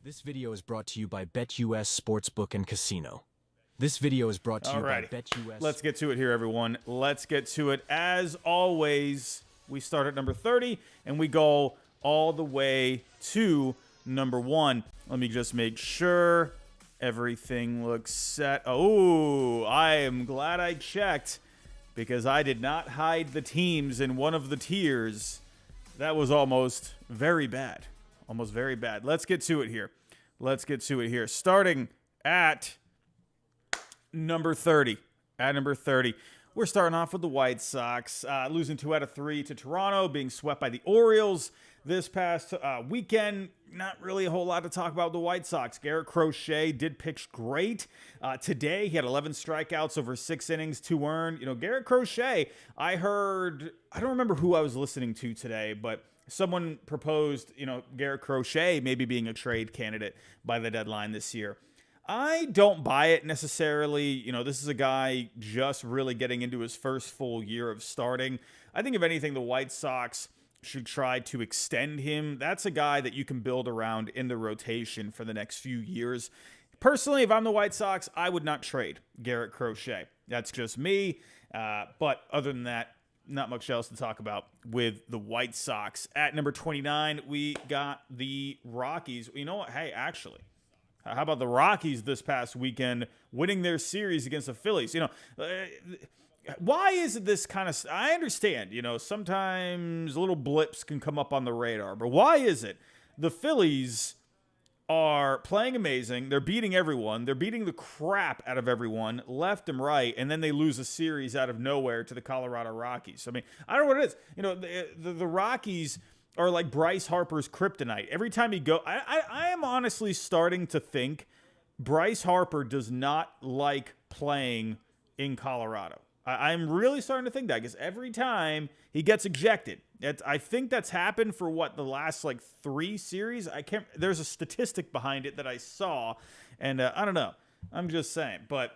This video is brought to you by BetUS Sportsbook and Casino. This video is brought to you by BetUS. Let's get to it here, everyone. Let's get to it. As always, we start at number 30, and we go all the way to number 1. Let me just make sure everything looks set. Oh, I am glad I checked, because I did not hide the teams in one of the tiers. That was almost very bad. Almost very bad. Let's get to it here. Starting at number 30. We're starting off with the White Sox, losing 2 out of 3 to Toronto, being swept by the Orioles this past weekend. Not really a whole lot to talk about the White Sox. Garrett Crochet did pitch great. Today, he had 11 strikeouts over 6 innings, 2 earned. You know, Garrett Crochet, I don't remember who I was listening to today, but someone proposed, Garrett Crochet maybe being a trade candidate by the deadline this year. I don't buy it necessarily. This is a guy just really getting into his first full year of starting. I think if anything, the White Sox should try to extend him. That's a guy that you can build around in the rotation for the next few years. Personally, if I'm the White Sox, I would not trade Garrett Crochet. That's just me. But other than that, not much else to talk about with the White Sox. At number 29, we got the Rockies. You know what? Hey, actually, how about the Rockies this past weekend winning their series against the Phillies? Why is it this kind of... I understand, sometimes little blips can come up on the radar, but why is it the Phillies are playing amazing? They're beating everyone. They're beating the crap out of everyone, left and right, and then they lose a series out of nowhere to the Colorado Rockies. I mean, I don't know what it is. The Rockies are like Bryce Harper's kryptonite. Every time you go... I am honestly starting to think Bryce Harper does not like playing in Colorado. I'm really starting to think that, because every time he gets ejected, I think that's happened for the last 3 series. There's a statistic behind it that I saw, and I don't know. I'm just saying, but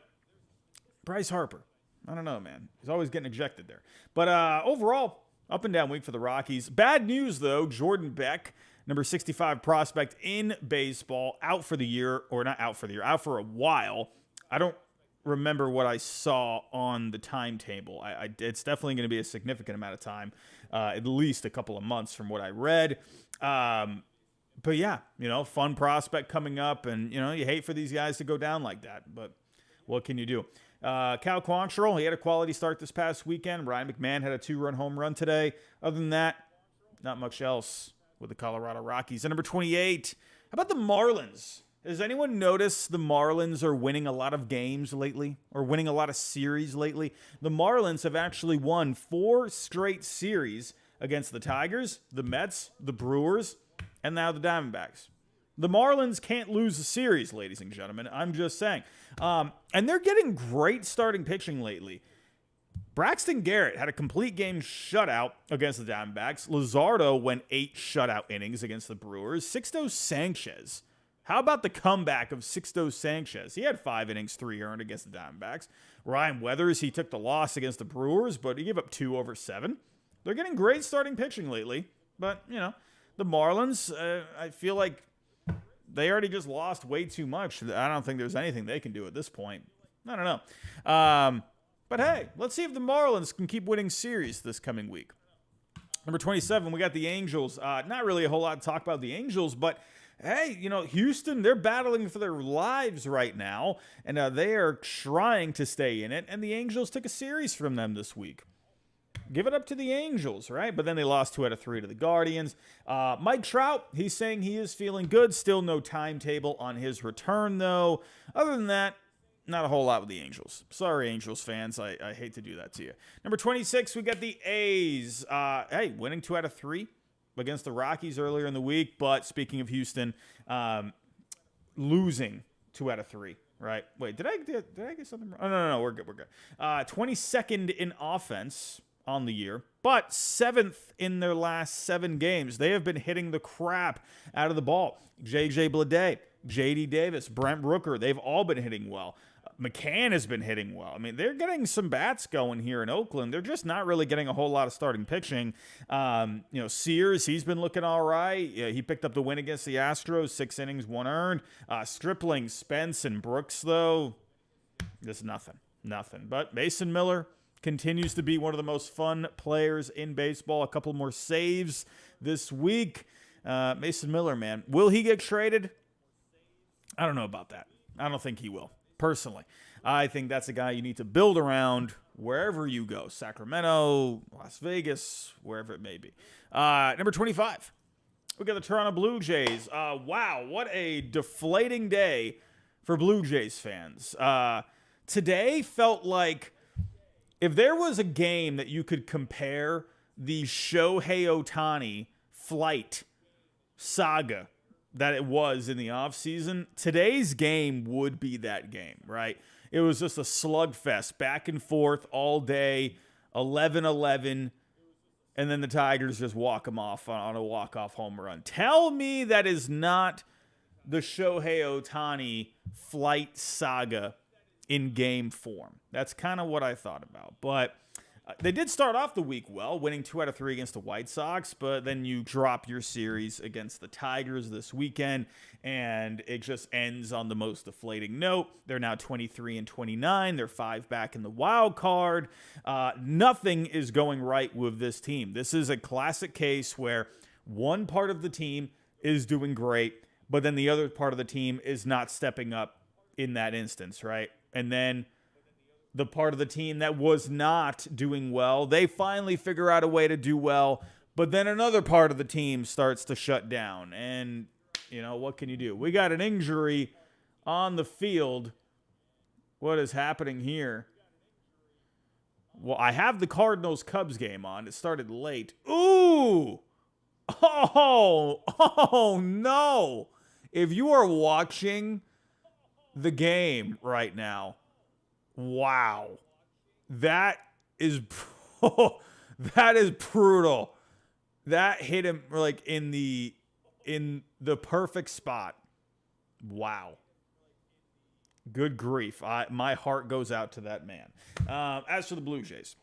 Bryce Harper, I don't know, man. He's always getting ejected there. But overall, up and down week for the Rockies. Bad news though, Jordan Beck, number 65 prospect in baseball, out for the year, or not out for the year, out for a while. I don't remember what I saw on the timetable. It's definitely going to be a significant amount of time, at least a couple of months from what I read. But yeah, fun prospect coming up, and you hate for these guys to go down like that, but what can you do? Cal Quantrill, he had a quality start this past weekend. Ryan McMahon had a 2-run home run today. Other than that, not much else with the Colorado Rockies. And number 28, how about the Marlins? Has anyone noticed the Marlins are winning a lot of games lately, or winning a lot of series lately? The Marlins have actually won 4 straight series against the Tigers, the Mets, the Brewers, and now the Diamondbacks. The Marlins can't lose a series, ladies and gentlemen. I'm just saying. And they're getting great starting pitching lately. Braxton Garrett had a complete game shutout against the Diamondbacks. Luzardo went 8 shutout innings against the Brewers. Sixto Sanchez. How about the comeback of Sixto Sanchez? He had 5 innings, 3 earned against the Diamondbacks. Ryan Weathers, he took the loss against the Brewers, but he gave up 2 over 7. They're getting great starting pitching lately. But, the Marlins, I feel like they already just lost way too much. I don't think there's anything they can do at this point. I don't know. But hey, let's see if the Marlins can keep winning series this coming week. Number 27, we got the Angels. Not really a whole lot to talk about the Angels, but hey, Houston, they're battling for their lives right now, and they are trying to stay in it, and the Angels took a series from them this week. Give it up to the Angels, right? But then they lost 2 out of 3 to the Guardians. Mike Trout, he's saying he is feeling good. Still no timetable on his return, though. Other than that, not a whole lot with the Angels. Sorry, Angels fans. I hate to do that to you. Number 26, we got the A's. Hey, winning 2 out of 3 against the Rockies earlier in the week. But speaking of Houston, losing 2 out of 3. Right? Wait, did I get something wrong? Oh, no, we're good. 22nd in offense on the year, but 7th in their last 7 games. They have been hitting the crap out of the ball. J.J. Bleday, J.D. Davis, Brent Rooker, they've all been hitting well. McCann has been hitting well. I mean, they're getting some bats going here in Oakland. They're just not really getting a whole lot of starting pitching. Sears, he's been looking all right. Yeah, he picked up the win against the Astros, 6 innings, 1 earned. Stripling, Spence, and Brooks, though, just nothing. But Mason Miller continues to be one of the most fun players in baseball. A couple more saves this week. Mason Miller, man. Will he get traded? I don't know about that. I don't think he will. Personally, I think that's a guy you need to build around wherever you go. Sacramento, Las Vegas, wherever it may be. Number 25, we got the Toronto Blue Jays. Wow, what a deflating day for Blue Jays fans. Today felt like if there was a game that you could compare the Shohei Ohtani flight saga that it was in the offseason, today's game would be that game, right? It was just a slugfest, back and forth all day, 11-11, and then the Tigers just walk them off on a walk-off home run. Tell me that is not the Shohei Ohtani flight saga in game form. That's kind of what I thought about. But they did start off the week well, winning 2 out of 3 against the White Sox, but then you drop your series against the Tigers this weekend, and it just ends on the most deflating note. They're now 23-29. They're 5 back in the wild card. Nothing is going right with this team. This is a classic case where one part of the team is doing great, but then the other part of the team is not stepping up in that instance, right? And then the part of the team that was not doing well, they finally figure out a way to do well, but then another part of the team starts to shut down. And, what can you do? We got an injury on the field. What is happening here? Well, I have the Cardinals-Cubs game on. It started late. Ooh! Oh, no! If you are watching the game right now, wow, that is brutal. That hit him like in the perfect spot. Wow. Good grief. My heart goes out to that man. As for the Blue Jays,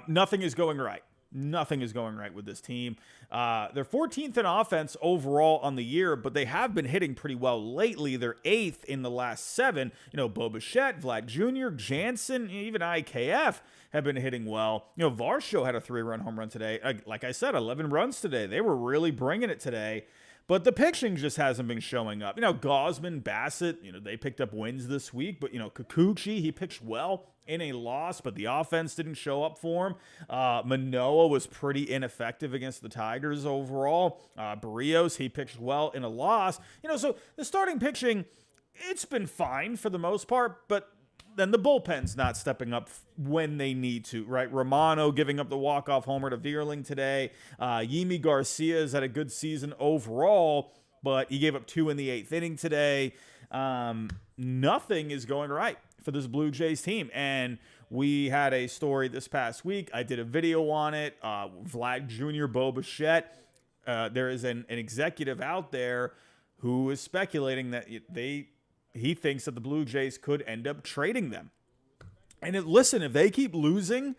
nothing is going right. Nothing is going right with this team. They're 14th in offense overall on the year, but they have been hitting pretty well lately. They're 8th in the last 7. Bo Bichette, Vlad Jr., Jansen, even IKF have been hitting well. Varsho had a 3-run home run today. Like I said, 11 runs today. They were really bringing it today. But the pitching just hasn't been showing up. Gosman, Bassett, they picked up wins this week. But, Kikuchi, he pitched well in a loss, but the offense didn't show up for him. Manoah was pretty ineffective against the Tigers overall. Barrios, he pitched well in a loss. So the starting pitching, it's been fine for the most part, but then the bullpen's not stepping up when they need to, right? Romano giving up the walk-off homer to Vierling today. Yimi Garcia has had a good season overall, but he gave up 2 in the 8th inning today. Nothing is going right for this Blue Jays team. And we had a story this past week. I did a video on it. Vlad Jr., Bo Bichette. There is an executive out there who is speculating that he thinks that the Blue Jays could end up trading them. And listen, if they keep losing,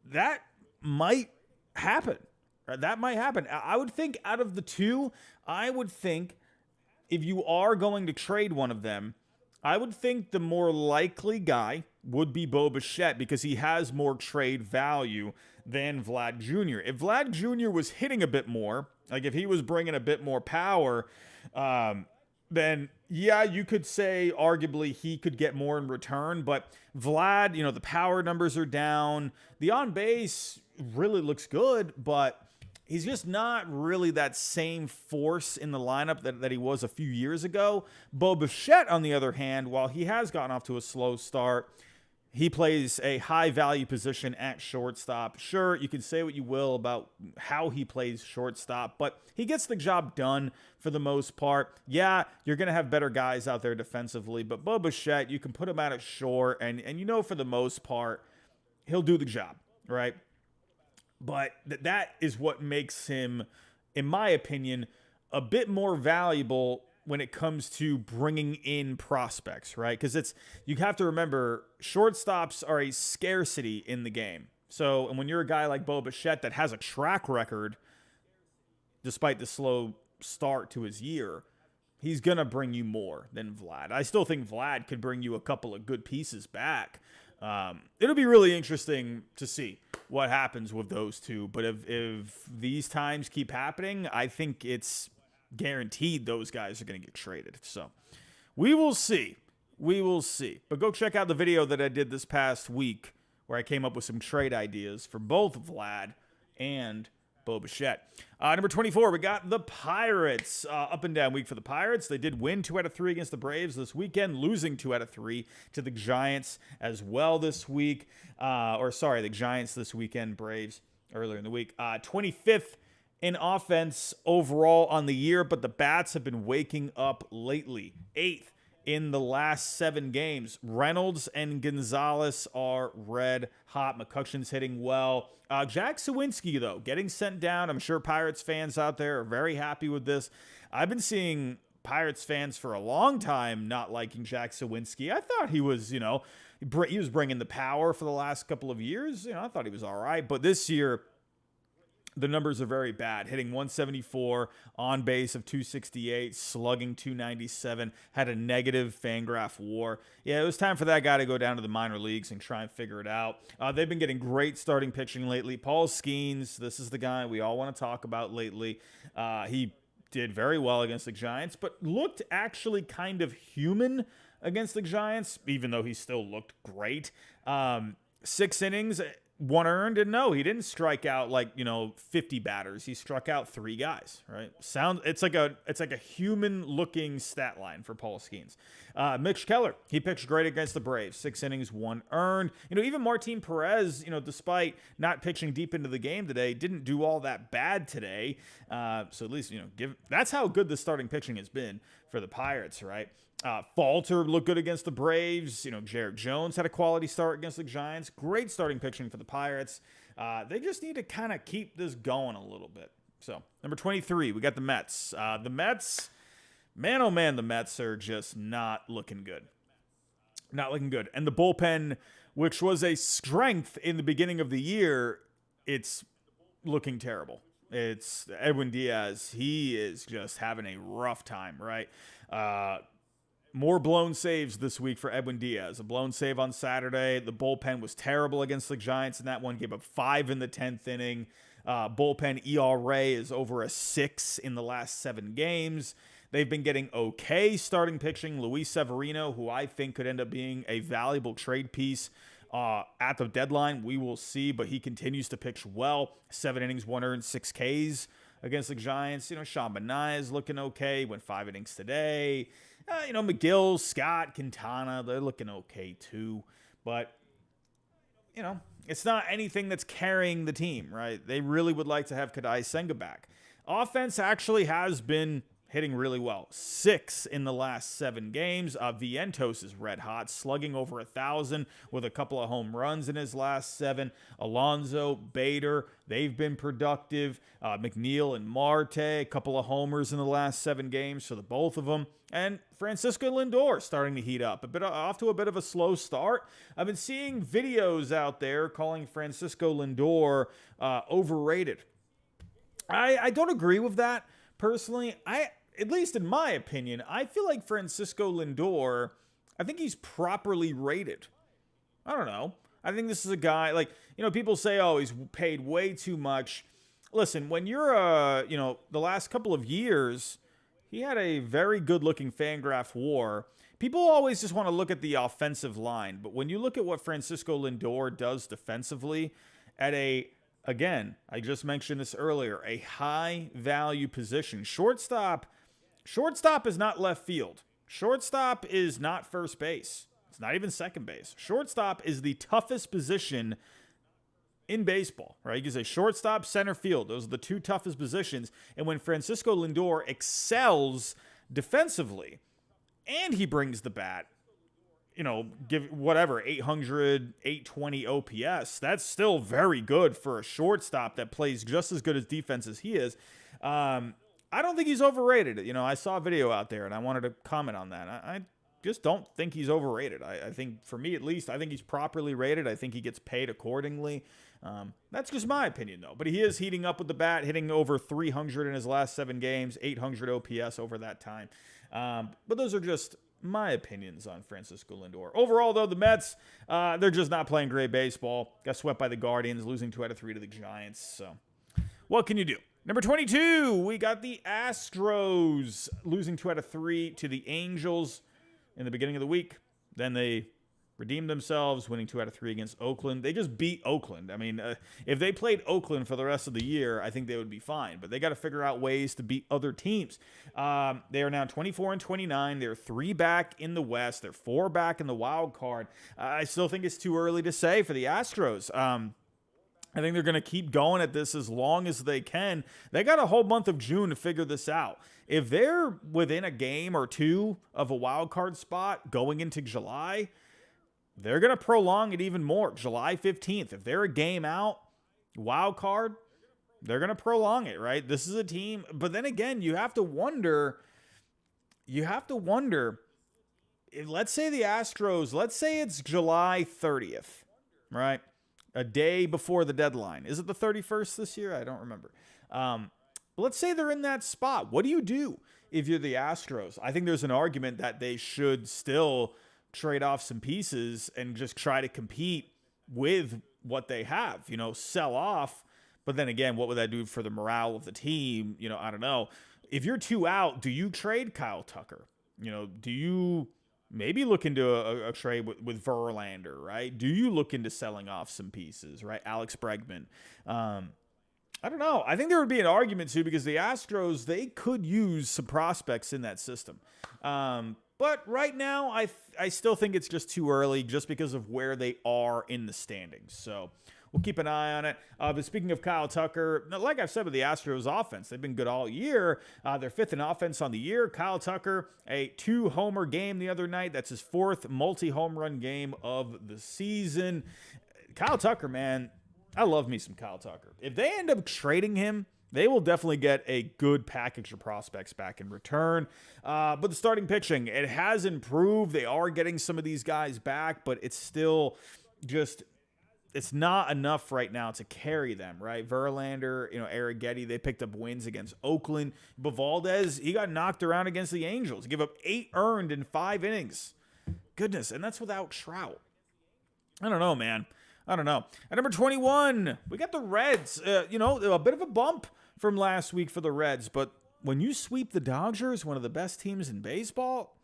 that might happen. Right? That might happen. I would think out of the two, if you are going to trade one of them, I would think the more likely guy would be Bo Bichette because he has more trade value than Vlad Jr. If Vlad Jr. was hitting a bit more, like if he was bringing a bit more power, then yeah, you could say arguably he could get more in return. But Vlad, the power numbers are down. The on base really looks good, but he's just not really that same force in the lineup that he was a few years ago. Bo Bichette, on the other hand, while he has gotten off to a slow start, he plays a high-value position at shortstop. Sure, you can say what you will about how he plays shortstop, but he gets the job done for the most part. Yeah, you're going to have better guys out there defensively, but Bo Bichette, you can put him out at short, and for the most part, he'll do the job, right? But that is what makes him, in my opinion, a bit more valuable when it comes to bringing in prospects, right? Because you have to remember, shortstops are a scarcity in the game. So, and when you're a guy like Bo Bichette that has a track record, despite the slow start to his year, he's going to bring you more than Vlad. I still think Vlad could bring you a couple of good pieces back. It'll be really interesting to see what happens with those two. But if these times keep happening, I think it's guaranteed those guys are going to get traded. So we will see. We will see. But go check out the video that I did this past week where I came up with some trade ideas for both Vlad and Bo Bichette. Number 24, we got the Pirates. Up and down week for the Pirates. They did win 2 out of 3 against the Braves this weekend, losing 2 out of 3 to the Giants as well this week. The Giants this weekend, Braves earlier in the week. 25th in offense overall on the year, but the bats have been waking up lately. 8th in the last 7 games. Reynolds and Gonzalez are red hot. McCutcheon's hitting well. Jack Sawinski, though, getting sent down. I'm sure Pirates fans out there are very happy with this. I've been seeing Pirates fans for a long time not liking Jack Sawinski. I thought he was, he was bringing the power for the last couple of years. I thought he was all right. But this year, the numbers are very bad. Hitting 174, on base of 268, slugging 297, had a negative Fangraph WAR. Yeah, it was time for that guy to go down to the minor leagues and try and figure it out. They've been getting great starting pitching lately. Paul Skeens, this is the guy we all want to talk about lately. He did very well against the Giants, but looked actually kind of human against the Giants, even though he still looked great. 6 innings, 1 earned, and no, he didn't strike out 50 batters. He struck out 3 guys, right? It's like a human looking stat line for Paul Skeens. Mitch Keller, he pitched great against the Braves. 6 innings, 1 earned. Even Martin Perez, despite not pitching deep into the game today, didn't do all that bad today. So at least, that's how good the starting pitching has been for the Pirates, right? Falter looked good against the Braves. Jared Jones had a quality start against the Giants. Great starting pitching for the Pirates. They just need to kind of keep this going a little bit. So, number 23, we got the Mets. The Mets, man, oh man, the Mets are just not looking good. Not looking good. And the bullpen, which was a strength in the beginning of the year, it's looking terrible. It's Edwin Diaz. He is just having a rough time, right? More blown saves this week for Edwin Diaz. A blown save on Saturday. The bullpen was terrible against the Giants in that one. Gave up 5 in the 10th inning. Bullpen ERA is over a 6 in the last 7 games. They've been getting okay starting pitching. Luis Severino, who I think could end up being a valuable trade piece at the deadline. We will see, but he continues to pitch well. 7 innings, 1 earned, 6 Ks against the Giants. Sean Manaea is looking okay. Went 5 innings today. McGill, Scott, Quintana, they're looking okay too. But, it's not anything that's carrying the team, right? They really would like to have Kadai Senga back. Offense actually has been hitting really well. 6 in the last 7 games. Vientos is red hot, slugging over 1,000 with a couple of home runs in his last 7. Alonso, Bader, they've been productive. McNeil and Marte, a couple of homers in the last 7 games for the both of them. And Francisco Lindor starting to heat up. Off to a bit of a slow start. I've been seeing videos out there calling Francisco Lindor overrated. I don't agree with that. Personally, at least in my opinion, I feel like Francisco Lindor, I think he's properly rated. I don't know. I think this is a guy, people say, oh, he's paid way too much. Listen, when you're, the last couple of years, he had a very good-looking Fangraph WAR. People always just want to look at the offensive line, but when you look at what Francisco Lindor does defensively at again, I just mentioned this earlier, a high-value position. Shortstop is not left field. Shortstop is not first base. It's not even second base. Shortstop is the toughest position in baseball, right? You can say shortstop, center field. Those are the 2 toughest positions. And when Francisco Lindor excels defensively and he brings the bat, give 800, 820 OPS, that's still very good for a shortstop that plays just as good as defense as he is. I I don't think he's overrated. You know, I saw a video out there, and I wanted to comment on that. I just don't think he's overrated. I think, for me at least, I think he's properly rated. I think he gets paid accordingly. That's just my opinion, though. But he is heating up with the bat, hitting over 300 in his last 7 games, 800 OPS over that time. But those are just my opinions on Francisco Lindor. Overall, though, the Mets, they're just not playing great baseball. Got swept by the Guardians, losing 2 out of 3 to the Giants. So what can you do? Number 22, we got the Astros losing 2 out of 3 to the Angels in the beginning of the week. Then they redeemed themselves, winning 2 out of 3 against Oakland. They just beat Oakland. I mean, if they played Oakland for the rest of the year, I think they would be fine. But they got to figure out ways to beat other teams. They are now 24-29. They're 3 back in the West. They're 4 back in the wild card. I still think it's too early to say for the Astros. I think they're going to keep going at this as long as they can. They got a whole month of June to figure this out. If they're within a game or 2 of a wild card spot going into July, they're going to prolong it even more. July 15th, if they're a game out, wild card, they're going to prolong it, right? This is a team. But then again, you have to wonder, if, let's say the Astros, let's say it's July 30th, right? A day before the deadline. Is it the 31st this year? I don't remember. Let's say they're in that spot. What do you do if you're the Astros? I think there's an argument that they should still trade off some pieces and just try to compete with what they have, you know, sell off. But then again, what would that do for the morale of the team? You know, I don't know. If you're 2 out, do you trade Kyle Tucker? You know, do you maybe look into a trade with Verlander, right? Do you look into selling off some pieces, right? Alex Bregman. I don't know. I think there would be an argument, too, because the Astros, they could use some prospects in that system. But right now, I still think it's just too early just because of where they are in the standings. So we'll keep an eye on it. But speaking of Kyle Tucker, like I've said with the Astros offense, they've been good all year. They're 5th in offense on the year. Kyle Tucker, a 2-homer game the other night. That's his 4th multi-home run game of the season. Kyle Tucker, man, I love me some Kyle Tucker. If they end up trading him, they will definitely get a good package of prospects back in return. But the starting pitching, it has improved. They are getting some of these guys back, but it's still just, it's not enough right now to carry them, right? Verlander, you know, Arrighetti, they picked up wins against Oakland. But Valdez, he got knocked around against the Angels. He gave up 8 earned in 5 innings. Goodness, and that's without Trout. I don't know, man. I don't know. At number 21, we got the Reds. You know, a bit of a bump from last week for the Reds. But when you sweep the Dodgers, one of the best teams in baseball,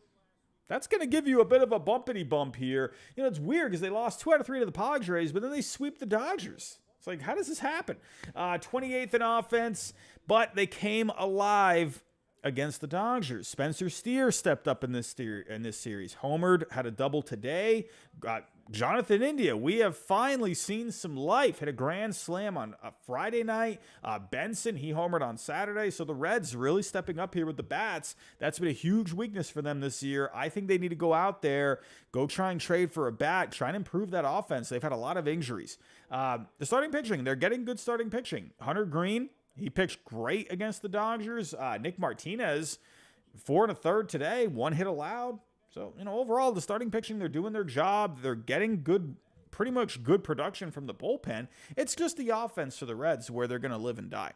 that's going to give you a bit of a bumpity bump here. You know, it's weird because they lost 2 out of 3 to the Padres, but then they sweep the Dodgers. It's like, how does this happen? 28th in offense, but they came alive against the Dodgers. Spencer Steer stepped up in this series. Homered, had a double today. Got Jonathan India. We have finally seen some life. Hit a grand slam on Friday night. Benson, he homered on Saturday. So the Reds really stepping up here with the bats. That's been a huge weakness for them this year. I think they need to go out there, go try and trade for a bat, try and improve that offense. They've had a lot of injuries. The starting pitching, they're getting good starting pitching. Hunter Green, he pitched great against the Dodgers. Nick Martinez, 4 1/3 today, 1 hit allowed. So, you know, overall, the starting pitching, they're doing their job. They're getting good, pretty much good production from the bullpen. It's just the offense for the Reds where they're going to live and die.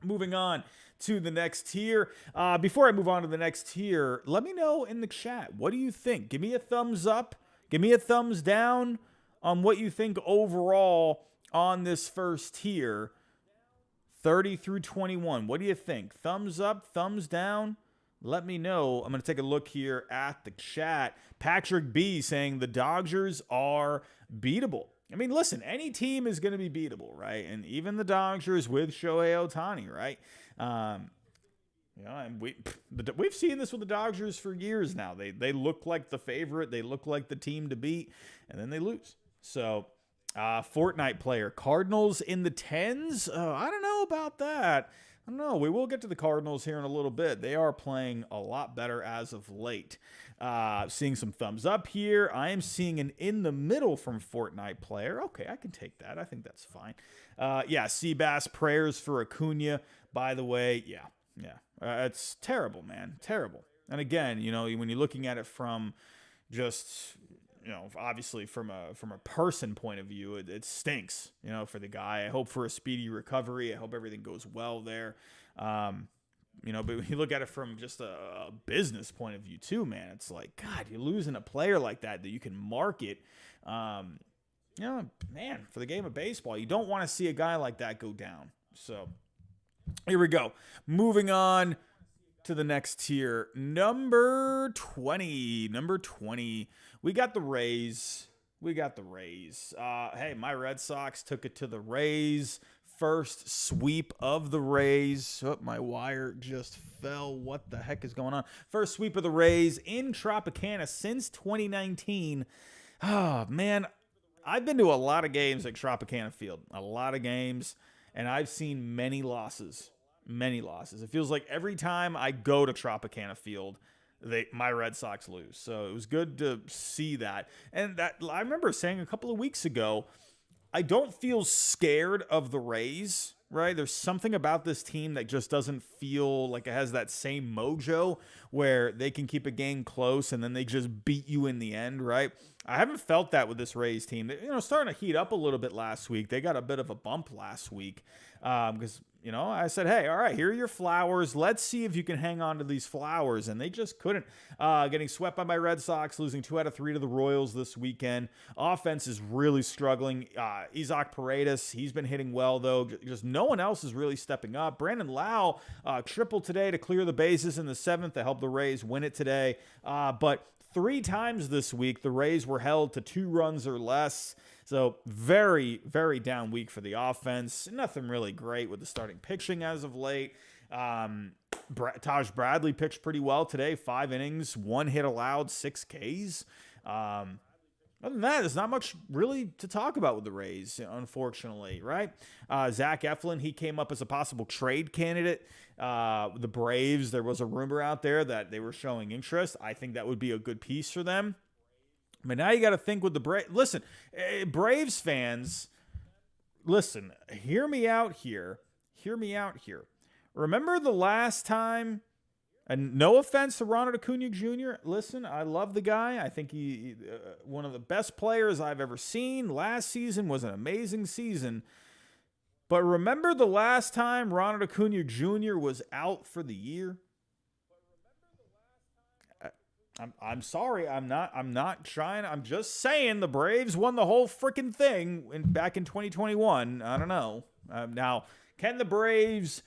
Moving on to the next tier. Before I move on to the next tier, let me know in the chat. What do you think? Give me a thumbs up. Give me a thumbs down on what you think overall on this first tier. 30 through 21. What do you think? Thumbs up, thumbs down? Let me know. I'm going to take a look here at the chat. Patrick B saying the Dodgers are beatable. I mean, listen, any team is going to be beatable, right? And even the Dodgers with Shohei Ohtani, right? You know, and we've seen this with the Dodgers for years now. They look like the favorite. They look like the team to beat, and then they lose. So, Fortnite player, Cardinals in the 10s? I don't know about that. I don't know. We will get to the Cardinals here in a little bit. They are playing a lot better as of late. Seeing some thumbs up here. I am seeing an in the middle from Fortnite player. Okay, I can take that. I think that's fine. Yeah, Seabass prayers for Acuna. By the way, yeah, Yeah. It's terrible, man. Terrible. And again, when you're looking at it from just, obviously from a person point of view, it stinks, for the guy. I hope for a speedy recovery. I hope everything goes well there. But when you look at it from just a business point of view too, man, it's like, God, you're losing a player like that you can market. Man, for the game of baseball, you don't want to see a guy like that go down. So here we go. Moving on to the next tier. Number 20. We got the Rays. Hey, my Red Sox took it to the Rays. First sweep of the Rays. Oh, my wire just fell. What the heck is going on? First sweep of the Rays in Tropicana since 2019. Oh, man. I've been to a lot of games at Tropicana Field. A lot of games. And I've seen many losses. It feels like every time I go to Tropicana Field, my Red Sox lose. So it was good to see that. And that I remember saying a couple of weeks ago, I don't feel scared of the Rays, right? There's something about this team that just doesn't feel like it has that same mojo where they can keep a game close and then they just beat you in the end, right? I haven't felt that with this Rays team. Starting to heat up a little bit last week. They got a bit of a bump last week because, I said, hey, all right, here are your flowers. Let's see if you can hang on to these flowers. And they just couldn't. Getting swept by my Red Sox, losing 2 out of 3 to the Royals this weekend. Offense is really struggling. Isaac Paredes, he's been hitting well, though. Just no one else is really stepping up. Brandon Lau tripled today to clear the bases in the 7th to help the Rays win it today. But 3 times this week, the Rays were held to 2 runs or less. So very, very down week for the offense. Nothing really great with the starting pitching as of late. Taj Bradley pitched pretty well today. 5 innings, 1 hit allowed, 6 Ks. Other than that, there's not much really to talk about with the Rays, unfortunately, right? Zach Eflin, he came up as a possible trade candidate. The Braves, there was a rumor out there that they were showing interest. I think that would be a good piece for them. But now you got to think with the Braves. Listen, Braves fans, listen, hear me out here. Remember the last time, and no offense to Ronald Acuna Jr., listen, I love the guy. I think he one of the best players I've ever seen. Last season was an amazing season. But remember the last time Ronald Acuna Jr. was out for the year? I'm sorry. I'm not trying. I'm just saying the Braves won the whole freaking thing back in 2021. I don't know. Now, can the Braves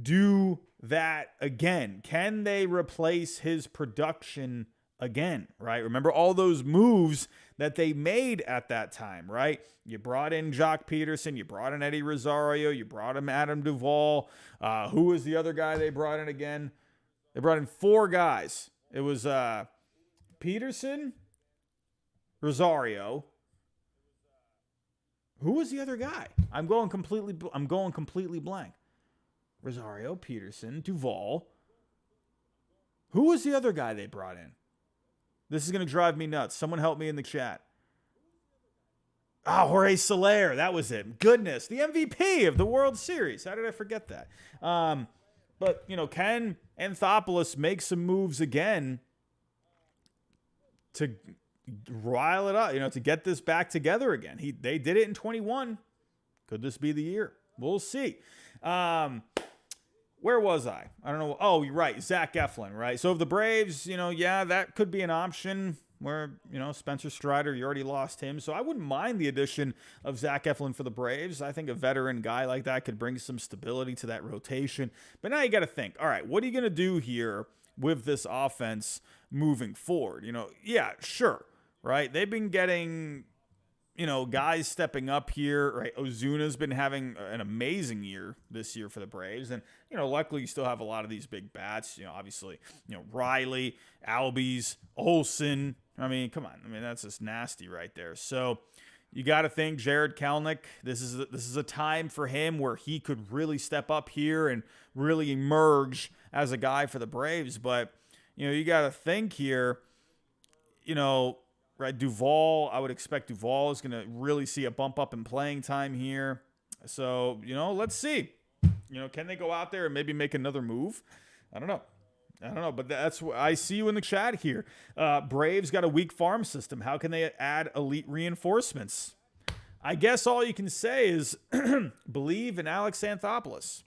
do that again? Can they replace his production again, right? Remember all those moves that they made at that time, right? You brought in Jock Peterson, you brought in Eddie Rosario, you brought in Adam Duvall. Who was the other guy they brought in again? They brought in 4 guys. It was Peterson, Rosario. Who was the other guy? I'm going completely blank. Rosario, Peterson, Duvall. Who was the other guy they brought in? This is going to drive me nuts. Someone help me in the chat. Jorge Soler. That was it. Goodness. The MVP of the World Series. How did I forget that? But, can Anthopoulos make some moves again to rile it up, to get this back together again? They did it in 21. Could this be the year? We'll see. Where was I? I don't know. Oh, you're right. Zach Eflin, right? So if the Braves, that could be an option where, Spencer Strider, you already lost him. So I wouldn't mind the addition of Zach Eflin for the Braves. I think a veteran guy like that could bring some stability to that rotation. But now you got to think, all right, what are you going to do here with this offense moving forward? Yeah, sure, right? They've been getting, guys stepping up here, right? Ozuna's been having an amazing year this year for the Braves. And, luckily you still have a lot of these big bats, obviously, Riley, Albies, Olsen. I mean, come on. I mean, that's just nasty right there. So you got to think Jared Kelenic, this is a time for him where he could really step up here and really emerge as a guy for the Braves. But, you got to think here, right, Duvall, I would expect Duvall is going to really see a bump up in playing time here. So, let's see. Can they go out there and maybe make another move? I don't know, but that's what I see you in the chat here. Braves got a weak farm system. How can they add elite reinforcements? I guess all you can say is believe in Alex Anthopoulos.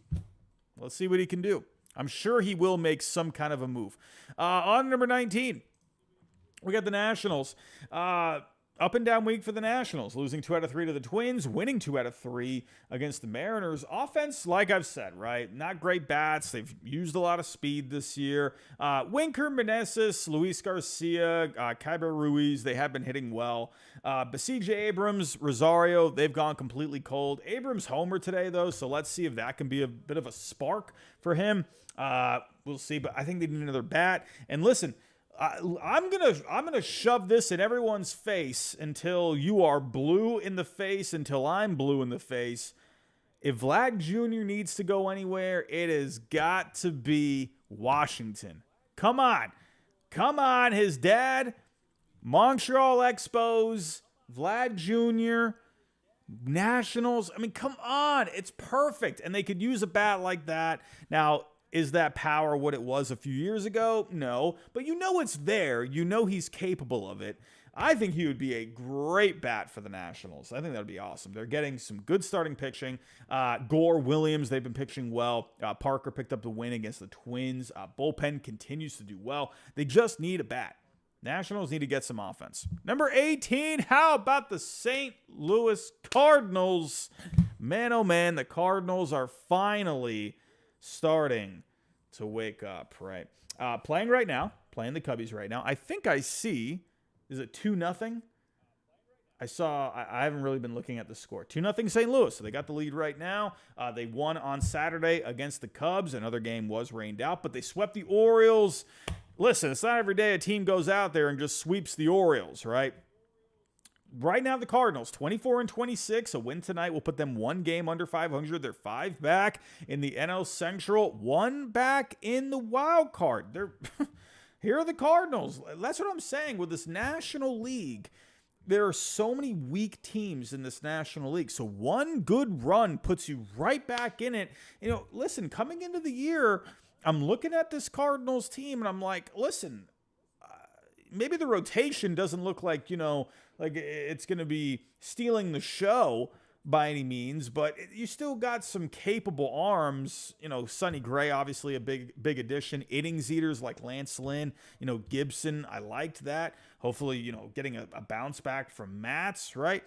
Let's see what he can do. I'm sure he will make some kind of a move. On number 19, we got the Nationals. Up and down week for the Nationals, losing 2 out of 3 to the Twins, winning 2 out of 3 against the Mariners. Offense, like I've said, right? Not great bats. They've used a lot of speed this year. Winker, Meneses, Luis Garcia, Kyber Ruiz, they have been hitting well. Basij Abrams, Rosario, they've gone completely cold. Abrams homer today, though, so let's see if that can be a bit of a spark for him. We'll see, but I think they need another bat. And listen, I'm gonna shove this in everyone's face until you are blue in the face, until I'm blue in the face. If Vlad Jr. needs to go anywhere, it has got to be Washington. Come on, his dad, Montreal Expos, Vlad Jr., Nationals. I mean, come on, it's perfect, and they could use a bat like that. Now, is that power what it was a few years ago? No. But it's there. He's capable of it. I think he would be a great bat for the Nationals. I think that would be awesome. They're getting some good starting pitching. Gore, Williams, they've been pitching well. Parker picked up the win against the Twins. Bullpen continues to do well. They just need a bat. Nationals need to get some offense. Number 18, how about the St. Louis Cardinals? Man, oh man, the Cardinals are finally starting to wake up, right? Playing right now, playing the Cubbies right now. I think I see, is it 2-0? I haven't really been looking at the score. 2-0 St. Louis, so they got the lead right now. They won on Saturday against the Cubs. Another game was rained out, but they swept the Orioles. Listen, it's not every day a team goes out there and just sweeps the Orioles, right? Right now, the Cardinals, 24-26. A win tonight will put them 1 game under 500. They're 5 back in the NL Central, 1 back in the wild card. Here are the Cardinals. That's what I'm saying with this National League. There are so many weak teams in this National League. So one good run puts you right back in it. Listen, coming into the year, I'm looking at this Cardinals team and I'm like, listen, maybe the rotation doesn't look like, like it's going to be stealing the show by any means, but you still got some capable arms. Sonny Gray, obviously a big addition. Innings eaters like Lance Lynn, Gibson. I liked that. Hopefully, getting a bounce back from Matz, right?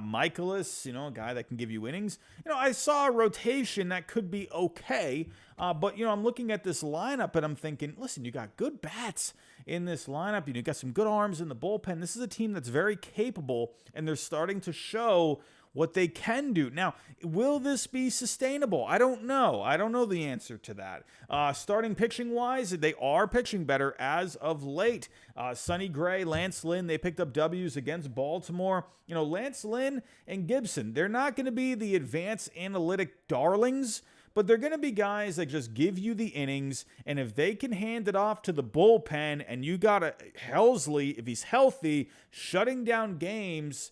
Michaelis, a guy that can give you innings. I saw a rotation that could be okay, but, I'm looking at this lineup and I'm thinking, listen, you got good bats in this lineup. You got some good arms in the bullpen. This is a team that's very capable, and they're starting to show what they can do. Now, will this be sustainable? I don't know. I don't know the answer to that. Starting pitching-wise, they are pitching better as of late. Sonny Gray, Lance Lynn, they picked up W's against Baltimore. Lance Lynn and Gibson, they're not going to be the advanced analytic darlings, but they're going to be guys that just give you the innings, and if they can hand it off to the bullpen, and you got a Helsley, if he's healthy, shutting down games,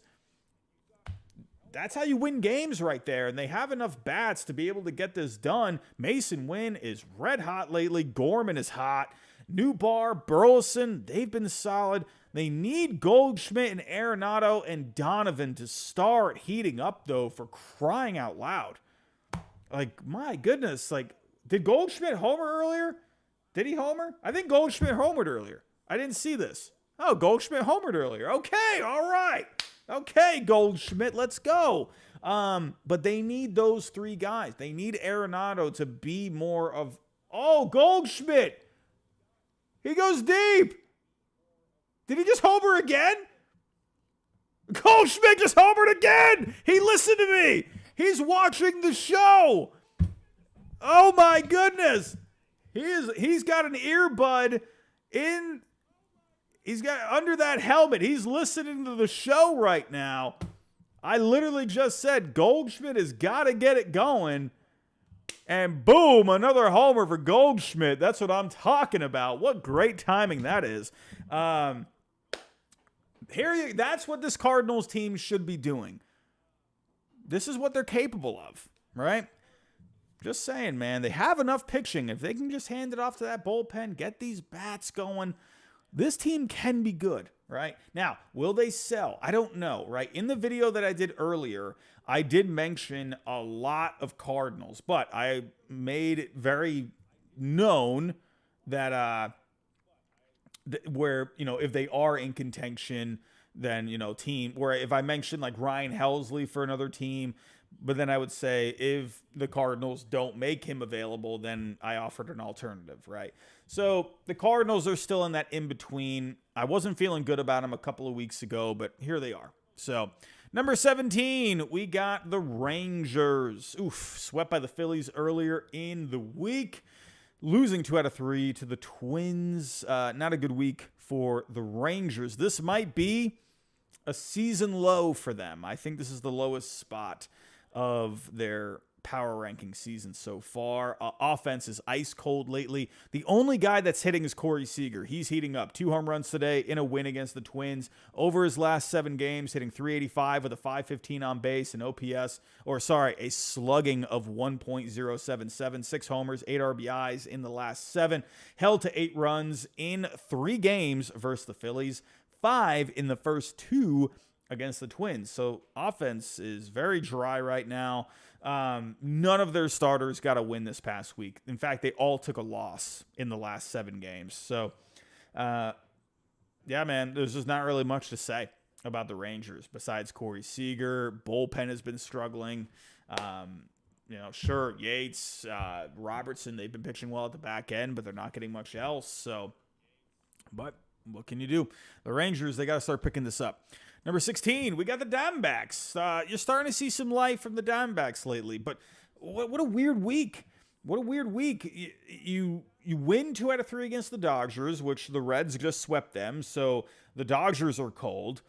that's how you win games right there, and they have enough bats to be able to get this done. Mason Wynn is red hot lately. Gorman is hot. Newbar, Burleson, they've been solid. They need Goldschmidt and Arenado and Donovan to start heating up, though, for crying out loud. Like, my goodness, did Goldschmidt homer earlier? Did he homer? I think Goldschmidt homered earlier. I didn't see this. Oh, Goldschmidt homered earlier. Okay, all right. Okay, Goldschmidt, let's go. But they need those 3 guys. They need Arenado to be more of, Goldschmidt. He goes deep. Did he just homer again? Goldschmidt just homered again. He listened to me. He's watching the show. Oh my goodness. He's got an earbud in. He's got under that helmet. He's listening to the show right now. I literally just said Goldschmidt has got to get it going. And boom, another homer for Goldschmidt. That's what I'm talking about. What great timing that is. That's what this Cardinals team should be doing. This is what they're capable of, right? Just saying, man. They have enough pitching. If they can just hand it off to that bullpen, get these bats going, this team can be good, right? Now, will they sell? I don't know, right? In the video that I did earlier, I did mention a lot of Cardinals, but I made it very known that where, if they are in contention, then, team, where if I mentioned like Ryan Helsley for another team, but then I would say if the Cardinals don't make him available, then I offered an alternative, right? So the Cardinals are still in that in-between. I wasn't feeling good about them a couple of weeks ago, but here they are. So number 17, we got the Rangers. Swept by the Phillies earlier in the week. Losing 2 out of 3 to the Twins. Not a good week for the Rangers. This might be a season low for them. I think this is the lowest spot of their power ranking season so far. Offense is ice cold lately. The only guy that's hitting is Corey Seager. He's heating up. 2 home runs today in a win against the Twins. Over his last 7 games, hitting .385 with a .515 on base and OPS, a slugging of 1.077. 6 homers, 8 RBIs in the last 7. Held to 8 runs in 3 games versus the Phillies. 5 in the first 2 against the Twins. So offense is very dry right now. None of their starters got a win this past week. In fact, they all took a loss in the last 7 games. So, yeah, man, there's just not really much to say about the Rangers besides Corey Seager. Bullpen has been struggling. Sure, Yates, Robertson, they've been pitching well at the back end, but they're not getting much else. So, but what can you do? The Rangers, they got to start picking this up. Number 16, we got the Diamondbacks. You're starting to see some life from the Diamondbacks lately, but what a weird week. What a weird week. You win 2 out of 3 against the Dodgers, which the Reds just swept them, so the Dodgers are cold.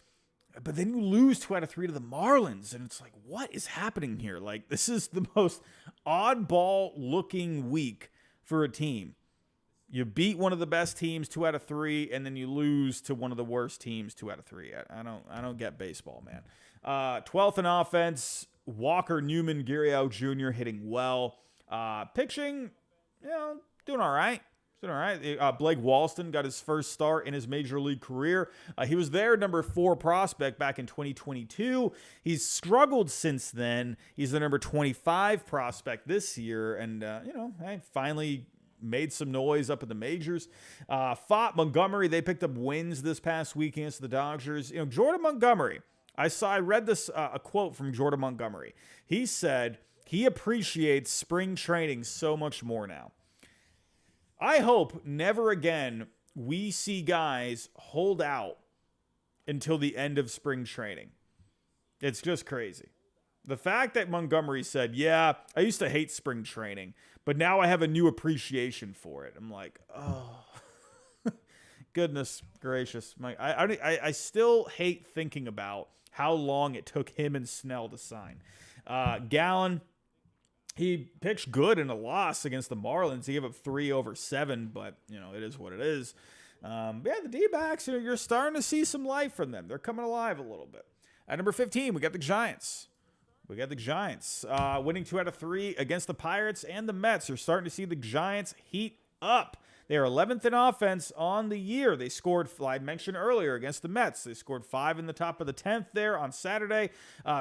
But then you lose 2 out of 3 to the Marlins, and it's like, what is happening here? Like, this is the most oddball-looking week for a team. You beat one of the best teams 2 out of 3, and then you lose to one of the worst teams 2 out of 3. I don't get baseball, man. 12th in offense, Walker, Newman, Gurriel Jr. hitting well. Pitching, doing all right. Doing all right. Blake Walston got his first start in his major league career. He was their number 4 prospect back in 2022. He's struggled since then. He's the number 25 prospect this year, and finally made some noise up in the majors. Fought Montgomery. They picked up wins this past week against the Dodgers. Jordan Montgomery. I read this a quote from Jordan Montgomery. He said he appreciates spring training so much more now. I hope never again we see guys hold out until the end of spring training. It's just crazy. The fact that Montgomery said, yeah, I used to hate spring training, but now I have a new appreciation for it. I'm like, oh, goodness gracious. I still hate thinking about how long it took him and Snell to sign. Gallen, he pitched good in a loss against the Marlins. He gave up 3 over 7, but, it is what it is. The D-backs, you're starting to see some life from them. They're coming alive a little bit. At number 15, we got the Giants. Winning 2 out of 3 against the Pirates and the Mets. You're starting to see the Giants heat up. They are 11th in offense on the year. They scored, I mentioned earlier, against the Mets. They scored 5 in the top of the 10th there on Saturday.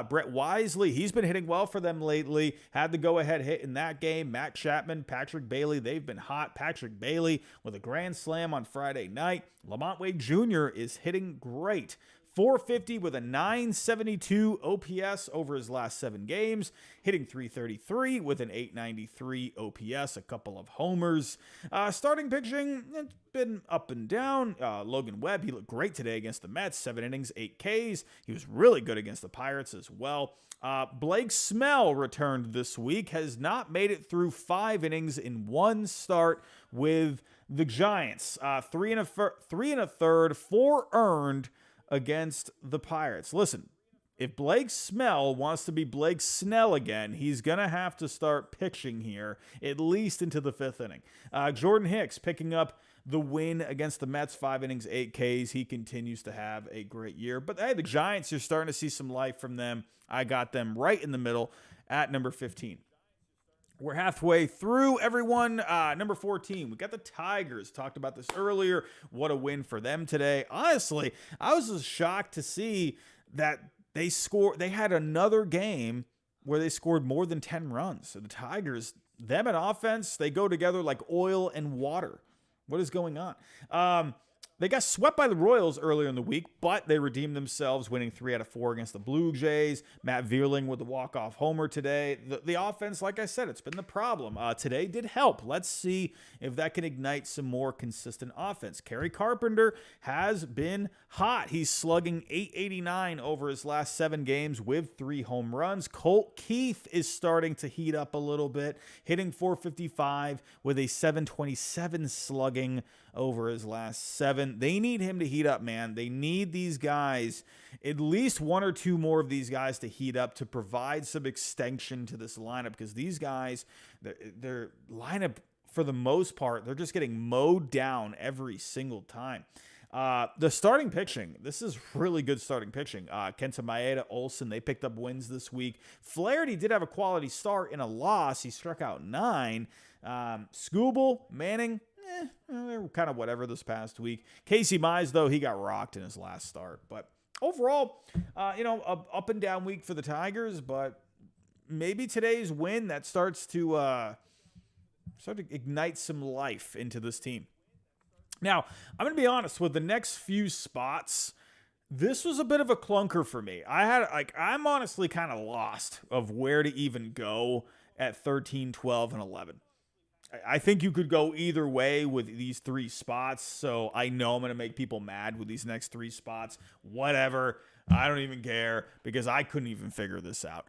Brett Wisely, he's been hitting well for them lately. Had the go-ahead hit in that game. Matt Chapman, Patrick Bailey, they've been hot. Patrick Bailey with a grand slam on Friday night. Lamont Wade Jr. is hitting great. 450 with a 972 OPS over his last 7 games, hitting .333 with an 893 OPS, a couple of homers. Starting pitching, it's been up and down. Logan Webb, he looked great today against the Mets, 7 innings, 8 Ks. He was really good against the Pirates as well. Blake Snell returned this week, has not made it through 5 innings in 1 start with the Giants. 3 1/3, 4 earned against the Pirates. Listen, if Blake Snell wants to be Blake Snell again, he's going to have to start pitching here, at least into the 5th inning. Jordan Hicks picking up the win against the Mets, 5 innings, 8 Ks. He continues to have a great year. But hey, the Giants, you're starting to see some life from them. I got them right in the middle at number 15. We're halfway through, everyone. Number 14, we got the Tigers. Talked about this earlier. What a win for them today. Honestly, I was just shocked to see that they had another game where they scored more than 10 runs. So the Tigers, them and offense, they go together like oil and water. What is going on? They got swept by the Royals earlier in the week, but they redeemed themselves, winning 3 out of 4 against the Blue Jays. Matt Vierling with the walk-off homer today. The offense, like I said, it's been the problem. Today did help. Let's see if that can ignite some more consistent offense. Kerry Carpenter has been hot. He's slugging .889 over his last 7 games with 3 home runs. Colt Keith is starting to heat up a little bit, hitting .455 with a .727 slugging over his last 7. They need him to heat up, man. They need these guys, at least 1 or 2 more of these guys to heat up to provide some extension to this lineup, because these guys, their lineup, for the most part, they're just getting mowed down every single time. The starting pitching, this is really good starting pitching. Kenta Maeda, Olsen, they picked up wins this week. Flaherty did have a quality start in a loss. He struck out 9. Scooble, Manning, they were kind of whatever this past week. Casey Mize, though, he got rocked in his last start. But overall, a up and down week for the Tigers. But maybe today's win that starts to ignite some life into this team. Now, I'm going to be honest, with the next few spots, this was a bit of a clunker for me. I'm honestly kind of lost of where to even go at 13, 12, and 11. I think you could go either way with these 3 spots, so I know I'm going to make people mad with these next 3 spots. Whatever. I don't even care, because I couldn't even figure this out.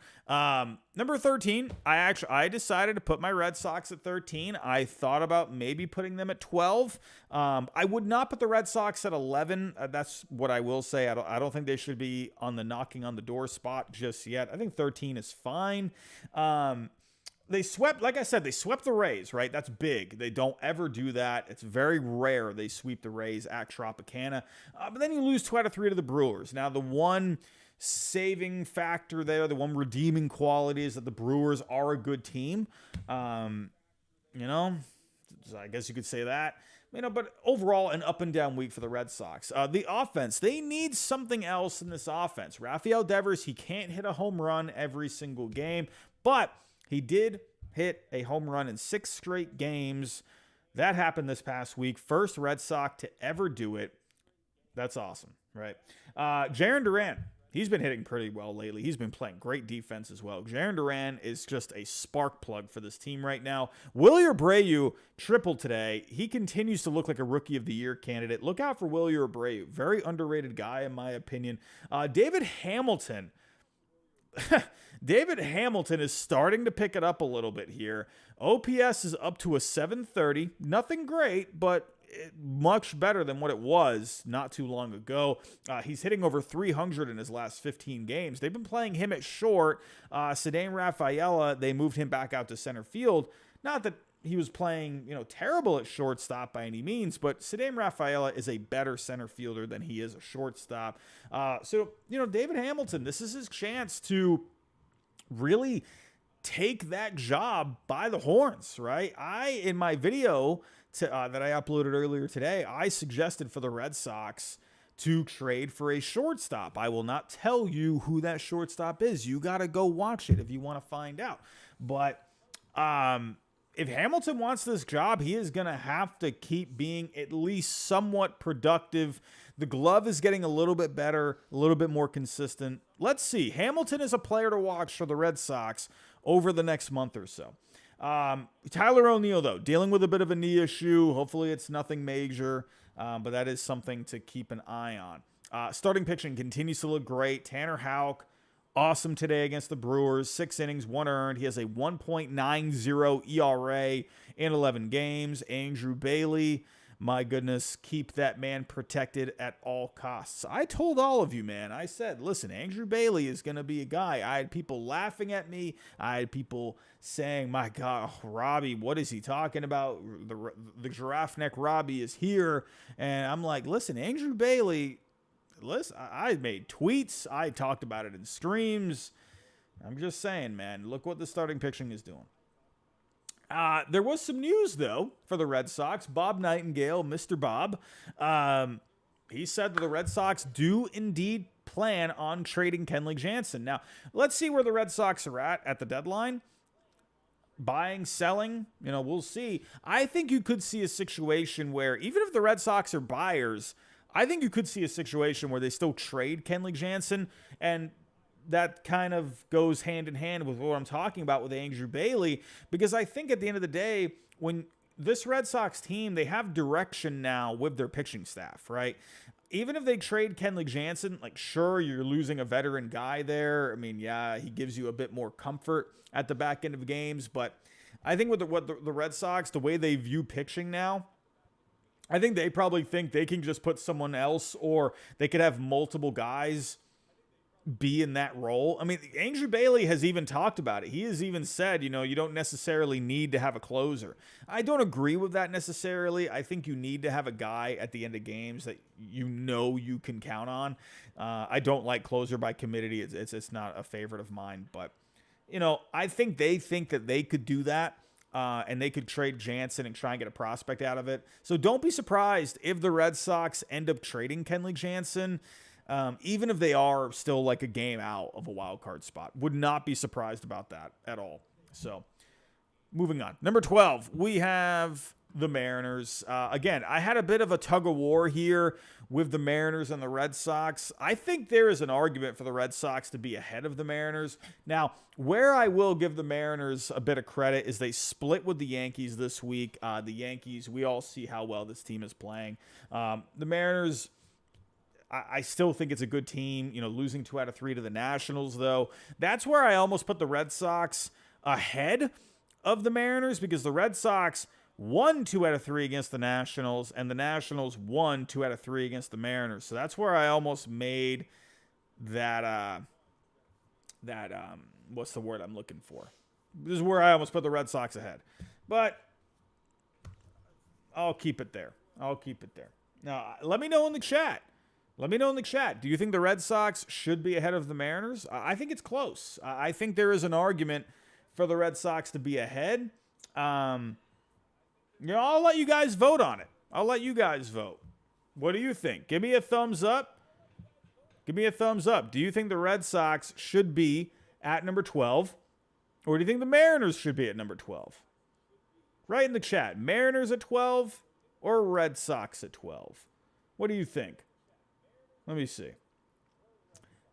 Number 13, I decided to put my Red Sox at 13. I thought about maybe putting them at 12. I would not put the Red Sox at 11. That's what I will say. I don't think they should be on the knocking on the door spot just yet. I think 13 is fine. They swept, like I said, they swept the Rays, right? That's big. They don't ever do that. It's very rare they sweep the Rays at Tropicana. But then you lose 2 out of 3 to the Brewers. Now, the one saving factor there, the one redeeming quality is that the Brewers are a good team. I guess you could say that. But overall, an up and down week for the Red Sox. The offense, they need something else in this offense. Rafael Devers, he can't hit a home run every single game, but he did hit a home run in 6 straight games. That happened this past week. First Red Sox to ever do it. That's awesome, right? Jarren Duran, he's been hitting pretty well lately. He's been playing great defense as well. Jarren Duran is just a spark plug for this team right now. Willie Abreu tripled today. He continues to look like a Rookie of the Year candidate. Look out for Willie Abreu. Very underrated guy, in my opinion. David Hamilton. David Hamilton is starting to pick it up a little bit here. OPS is up to a 730. Nothing great, but much better than what it was not too long ago. He's hitting over 300 in his last 15 games. They've been playing him at short. Ceddanne Rafaela, they moved him back out to center field. Not that he was playing, terrible at shortstop by any means, but Ceddanne Rafaela is a better center fielder than he is a shortstop. So, David Hamilton, this is his chance to really take that job by the horns, right? In my video that I uploaded earlier today, I suggested for the Red Sox to trade for a shortstop. I will not tell you who that shortstop is. You got to go watch it if you want to find out. But if Hamilton wants this job, he is going to have to keep being at least somewhat productive. The glove is getting a little bit better, a little bit more consistent. Let's see. Hamilton is a player to watch for the Red Sox over the next month or so. Tyler O'Neill, though, dealing with a bit of a knee issue. Hopefully it's nothing major, but that is something to keep an eye on. Starting pitching continues to look great. Tanner Houck, awesome today against the Brewers. 6 innings, 1 earned. He has a 1.90 ERA in 11 games. Andrew Bailey, my goodness, keep that man protected at all costs. I told all of you, man, I said, listen, Andrew Bailey is going to be a guy. I had people laughing at me. I had people saying, my God, Robbie, what is he talking about? The giraffe neck Robbie is here. And I'm like, listen, Andrew Bailey, listen, I made tweets. I talked about it in streams. I'm just saying, man, look what the starting pitching is doing. There was some news, though, for the Red Sox. Bob Nightingale, Mr. Bob, he said that the Red Sox do indeed plan on trading Kenley Jansen. Now, let's see where the Red Sox are at the deadline. Buying, selling, we'll see. I think you could see a situation where, even if the Red Sox are buyers, I think you could see a situation where they still trade Kenley Jansen, and that kind of goes hand in hand with what I'm talking about with Andrew Bailey, because I think at the end of the day, when this Red Sox team, they have direction now with their pitching staff, right? Even if they trade Kenley Jansen, like, sure, you're losing a veteran guy there. I mean, yeah, he gives you a bit more comfort at the back end of games, but I think with the Red Sox, the way they view pitching now, I think they probably think they can just put someone else, or they could have multiple guys be in that role. I mean, Andrew Bailey has even talked about it. He has even said, you don't necessarily need to have a closer. I don't agree with that necessarily. I think you need to have a guy at the end of games that you can count on. I don't like closer by committee. It's not a favorite of mine, but I think that they could do that. And they could trade Jansen and try and get a prospect out of it. So don't be surprised if the Red Sox end up trading Kenley Jansen. Even if they are still like a game out of a wild card spot. Would not be surprised about that at all. So, moving on. Number 12, we have the Mariners. Again, I had a bit of a tug of war here with the Mariners and the Red Sox. I think there is an argument for the Red Sox to be ahead of the Mariners. Now, where I will give the Mariners a bit of credit is they split with the Yankees this week. The Yankees, we all see how well this team is playing. The Mariners, I still think it's a good team, losing 2 out of 3 to the Nationals, though. That's where I almost put the Red Sox ahead of the Mariners, because the Red Sox won 2 out of 3 against the Nationals, and the Nationals won 2 out of 3 against the Mariners. So that's where I almost made that, what's the word I'm looking for? This is where I almost put the Red Sox ahead. But I'll keep it there. Now, let me know in the chat. Do you think the Red Sox should be ahead of the Mariners? I think it's close. I think there is an argument for the Red Sox to be ahead. I'll let you guys vote on it. What do you think? Give me a thumbs up. Do you think the Red Sox should be at number 12? Or do you think the Mariners should be at number 12? Write in the chat. Mariners at 12 or Red Sox at 12? What do you think? Let me see.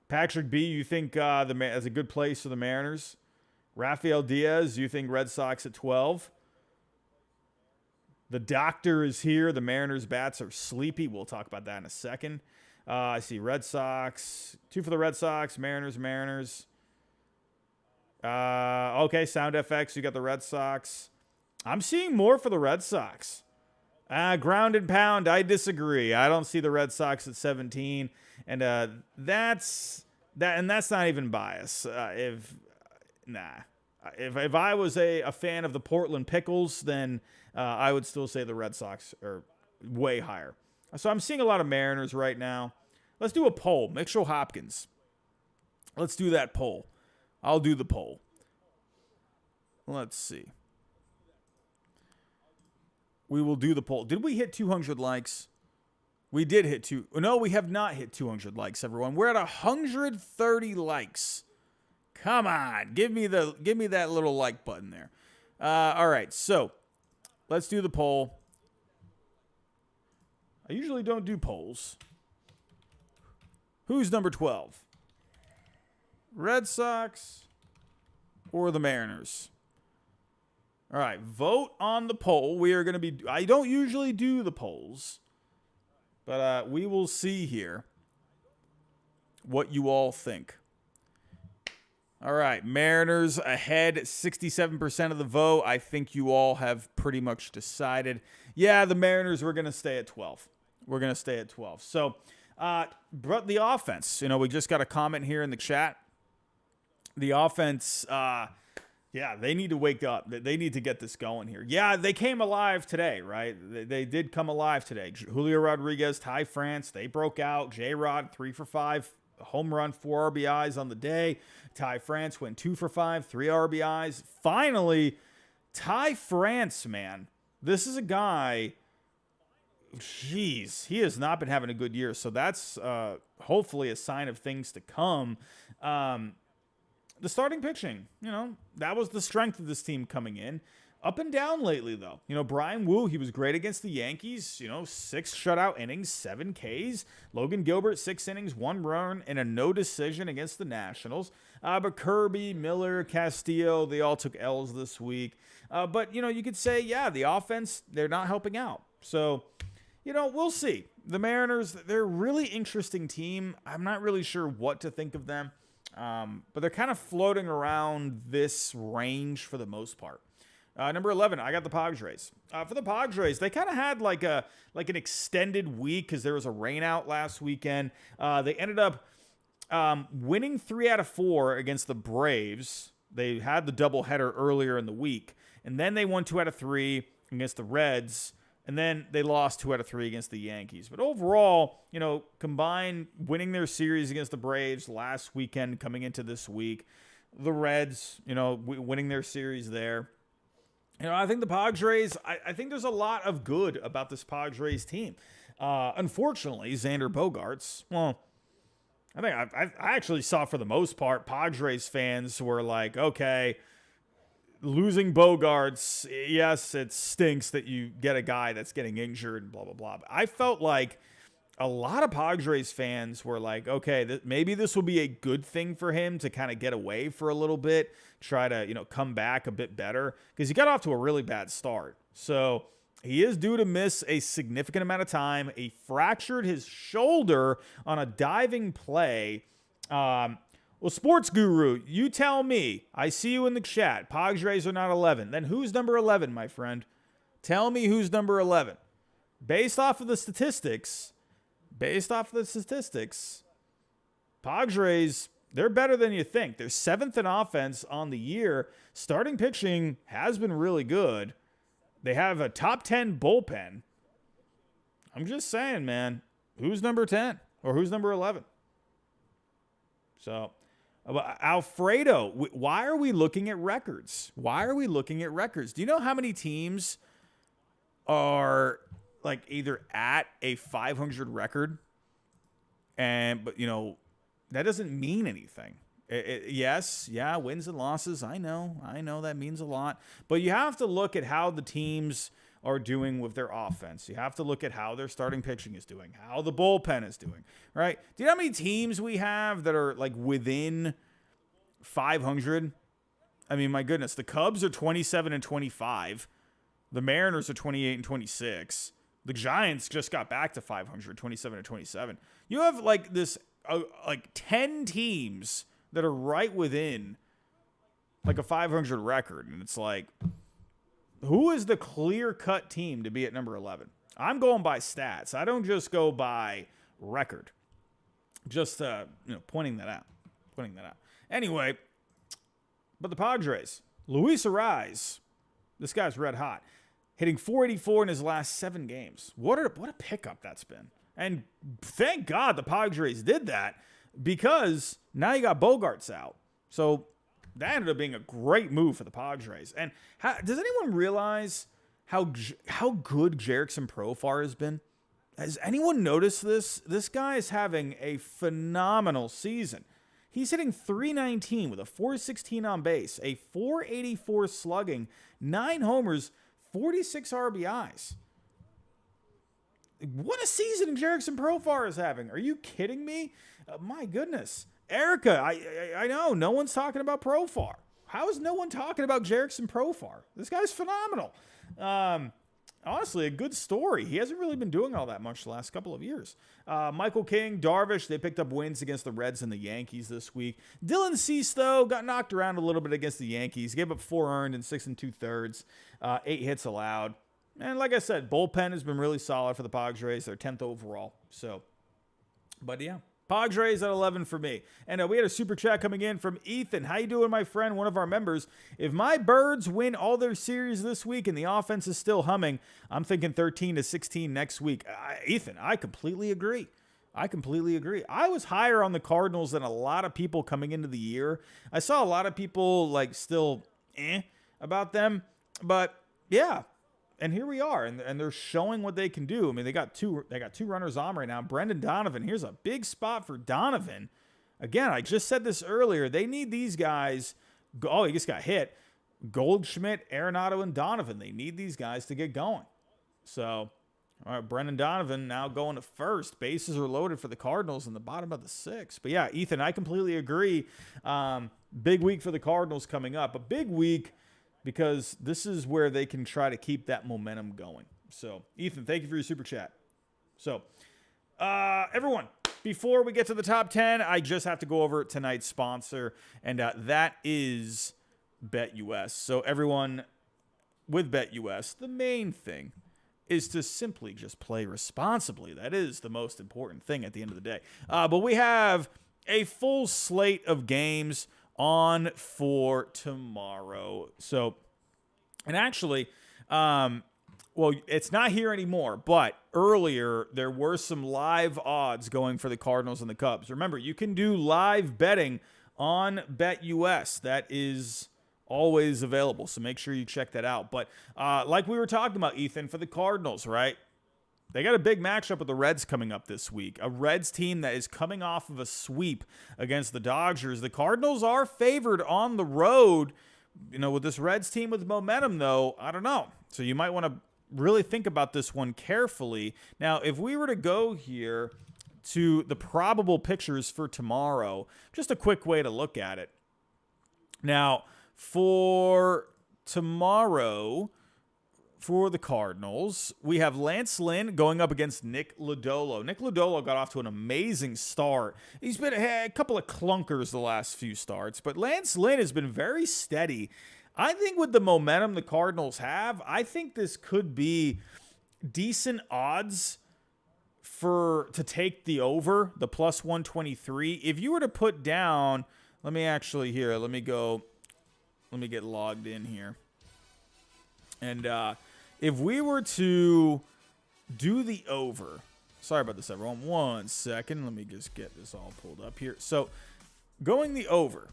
Patrick B., you think that's a good place for the Mariners? Rafael Diaz, you think Red Sox at 12? The doctor is here. The Mariners' bats are sleepy. We'll talk about that in a second. I see Red Sox. 2 for the Red Sox. Mariners. Okay, Sound FX, you got the Red Sox. I'm seeing more for the Red Sox. Ground and pound, I disagree. I don't see the Red Sox at 17, and that's not even bias. If I was a fan of the Portland Pickles, then I would still say the Red Sox are way higher. So I'm seeing a lot of Mariners right now. Let's do a poll. Mitchell Hopkins. Let's do that poll. I'll do the poll. Let's see. We will do the poll. Did we hit 200 likes? We did hit No, we have not hit 200 likes, everyone. We're at 130 likes. Come on. Give me that little like button there. All right, so let's do the poll. I usually don't do polls. Who's number 12? Red Sox or the Mariners? All right, vote on the poll. We are going to be... I don't usually do the polls, but we will see here what you all think. All right, Mariners ahead, 67% of the vote. I think you all have pretty much decided. Yeah, the Mariners, we're going to stay at 12. So, but the offense, we just got a comment here in the chat. The offense... yeah, they need to wake up. They need to get this going here. Yeah, they came alive today, right? They did come alive today. Julio Rodriguez, Ty France, they broke out. J-Rod, 3 for 5, home run, 4 RBIs on the day. Ty France went 2 for 5, 3 RBIs. Finally, Ty France, man. This is a guy, jeez, he has not been having a good year. So that's hopefully a sign of things to come. The starting pitching, that was the strength of this team coming in. Up and down lately, though. Brian Wu, he was great against the Yankees. 6 shutout innings, 7 Ks. Logan Gilbert, 6 innings, 1 run, and a no decision against the Nationals. But Kirby, Miller, Castillo, they all took L's this week. But, you could say, yeah, the offense, they're not helping out. So, we'll see. The Mariners, they're a really interesting team. I'm not really sure what to think of them. But they're kind of floating around this range for the most part. Number 11, I got the Padres. For the Padres, they kind of had like an extended week because there was a rain out last weekend. They ended up winning 3 out of 4 against the Braves. They had the doubleheader earlier in the week, and then they won 2 out of 3 against the Reds, and then they lost 2 out of 3 against the Yankees. But overall, combined winning their series against the Braves last weekend coming into this week, the Reds, winning their series there. I think the Padres, I think there's a lot of good about this Padres team. Unfortunately, Xander Bogaerts, well, I actually saw for the most part, Padres fans were like, okay, losing Bogaerts, yes, it stinks that you get a guy that's getting injured and blah, blah, blah. But I felt like a lot of Padres fans were like, okay, maybe this will be a good thing for him to kind of get away for a little bit, try to, come back a bit better, because he got off to a really bad start. So he is due to miss a significant amount of time. He fractured his shoulder on a diving play. Well, Sports Guru, you tell me. I see you in the chat. Padres are not 11. Then who's number 11, my friend? Tell me who's number 11. Based off of the statistics, Padres, they're better than you think. They're 7th in offense on the year. Starting pitching has been really good. They have a top 10 bullpen. I'm just saying, man, who's number 10 or who's number 11? So, Alfredo, why are we looking at records? Do you know how many teams are like either at a 500 record, but that doesn't mean anything. Yes, wins and losses. I know that means a lot, but you have to look at how the teams are doing with their offense. You have to look at how their starting pitching is doing, how the bullpen is doing, right? Do you know how many teams we have that are like within 500? I mean, my goodness, the Cubs are 27 and 25. The Mariners are 28 and 26. The Giants just got back to 500, 27 and 27. You have like this, 10 teams that are right within like a 500 record. And it's like, who is the clear-cut team to be at number 11? I'm going by stats. I don't just go by record. Just, pointing that out. Anyway, but the Padres, Luis Ariz, this guy's red hot. Hitting .484 in his last 7 games. What a pickup that's been. And thank God the Padres did that, because now you got Bogaerts out. So that ended up being a great move for the Padres. And does anyone realize how good Jerickson Profar has been? Has anyone noticed this? This guy is having a phenomenal season. He's hitting .319 with a .416 on base, a .484 slugging, 9 homers, 46 RBIs. What a season Jerickson Profar is having. Are you kidding me? My goodness. Erica, I know no one's talking about Profar. How is no one talking about Jerickson Profar? This guy's phenomenal. Honestly, a good story. He hasn't really been doing all that much the last couple of years. Michael King, Darvish, they picked up wins against the Reds and the Yankees this week. Dylan Cease, though, got knocked around a little bit against the Yankees. Gave up 4 earned in 6 2/3, 8 hits allowed. And like I said, bullpen has been really solid for the Padres. They're 10th overall. So, but yeah. Padres at 11 for me. And we had a super chat coming in from Ethan. How you doing, my friend? One of our members. If my Birds win all their series this week and the offense is still humming, I'm thinking 13-16 next week. Ethan, I completely agree. I was higher on the Cardinals than a lot of people coming into the year. I saw a lot of people like still about them. But yeah, and here we are, and they're showing what they can do. I mean, they got two runners on right now. Brendan Donovan, here's a big spot for Donovan. Again, I just said this earlier. They need these guys. Oh, he just got hit. Goldschmidt, Arenado, and Donovan. They need these guys to get going. So, all right, Brendan Donovan now going to first. Bases are loaded for the Cardinals in the bottom of the sixth. But yeah, Ethan, I completely agree. Big week for the Cardinals coming up. A big week because this is where they can try to keep that momentum going. So, Ethan, thank you for your super chat. So, everyone, before we get to the top 10, I just have to go over tonight's sponsor, and that is BetUS. So, everyone, with BetUS, the main thing is to simply just play responsibly. That is the most important thing at the end of the day. But we have a full slate of games on for tomorrow. So, and actually, well, it's not here anymore, but earlier there were some live odds going for the Cardinals and the Cubs. Remember, you can do live betting on BetUS. That is always available, so make sure you check that out. But like we were talking about, Ethan, for the Cardinals, right? They got a big matchup with the Reds coming up this week. A Reds team that is coming off of a sweep against the Dodgers. The Cardinals are favored on the road. You know, with this Reds team with momentum, though, I don't know. So you might want to really think about this one carefully. Now, if we were to go here to the probable pictures for tomorrow, just a quick way to look at it. Now, for tomorrow, for the Cardinals, we have Lance Lynn going up against Nick Lodolo. Nick Lodolo got off to an amazing start. He's been a couple of clunkers the last few starts, but Lance Lynn has been very steady. I think with the momentum the Cardinals have, I think this could be decent odds to take the over, the plus 123. If you were to put down, let me get logged in here. And if we were to do the over, sorry about this, everyone. 1 second. Let me just get this all pulled up here. So going the over,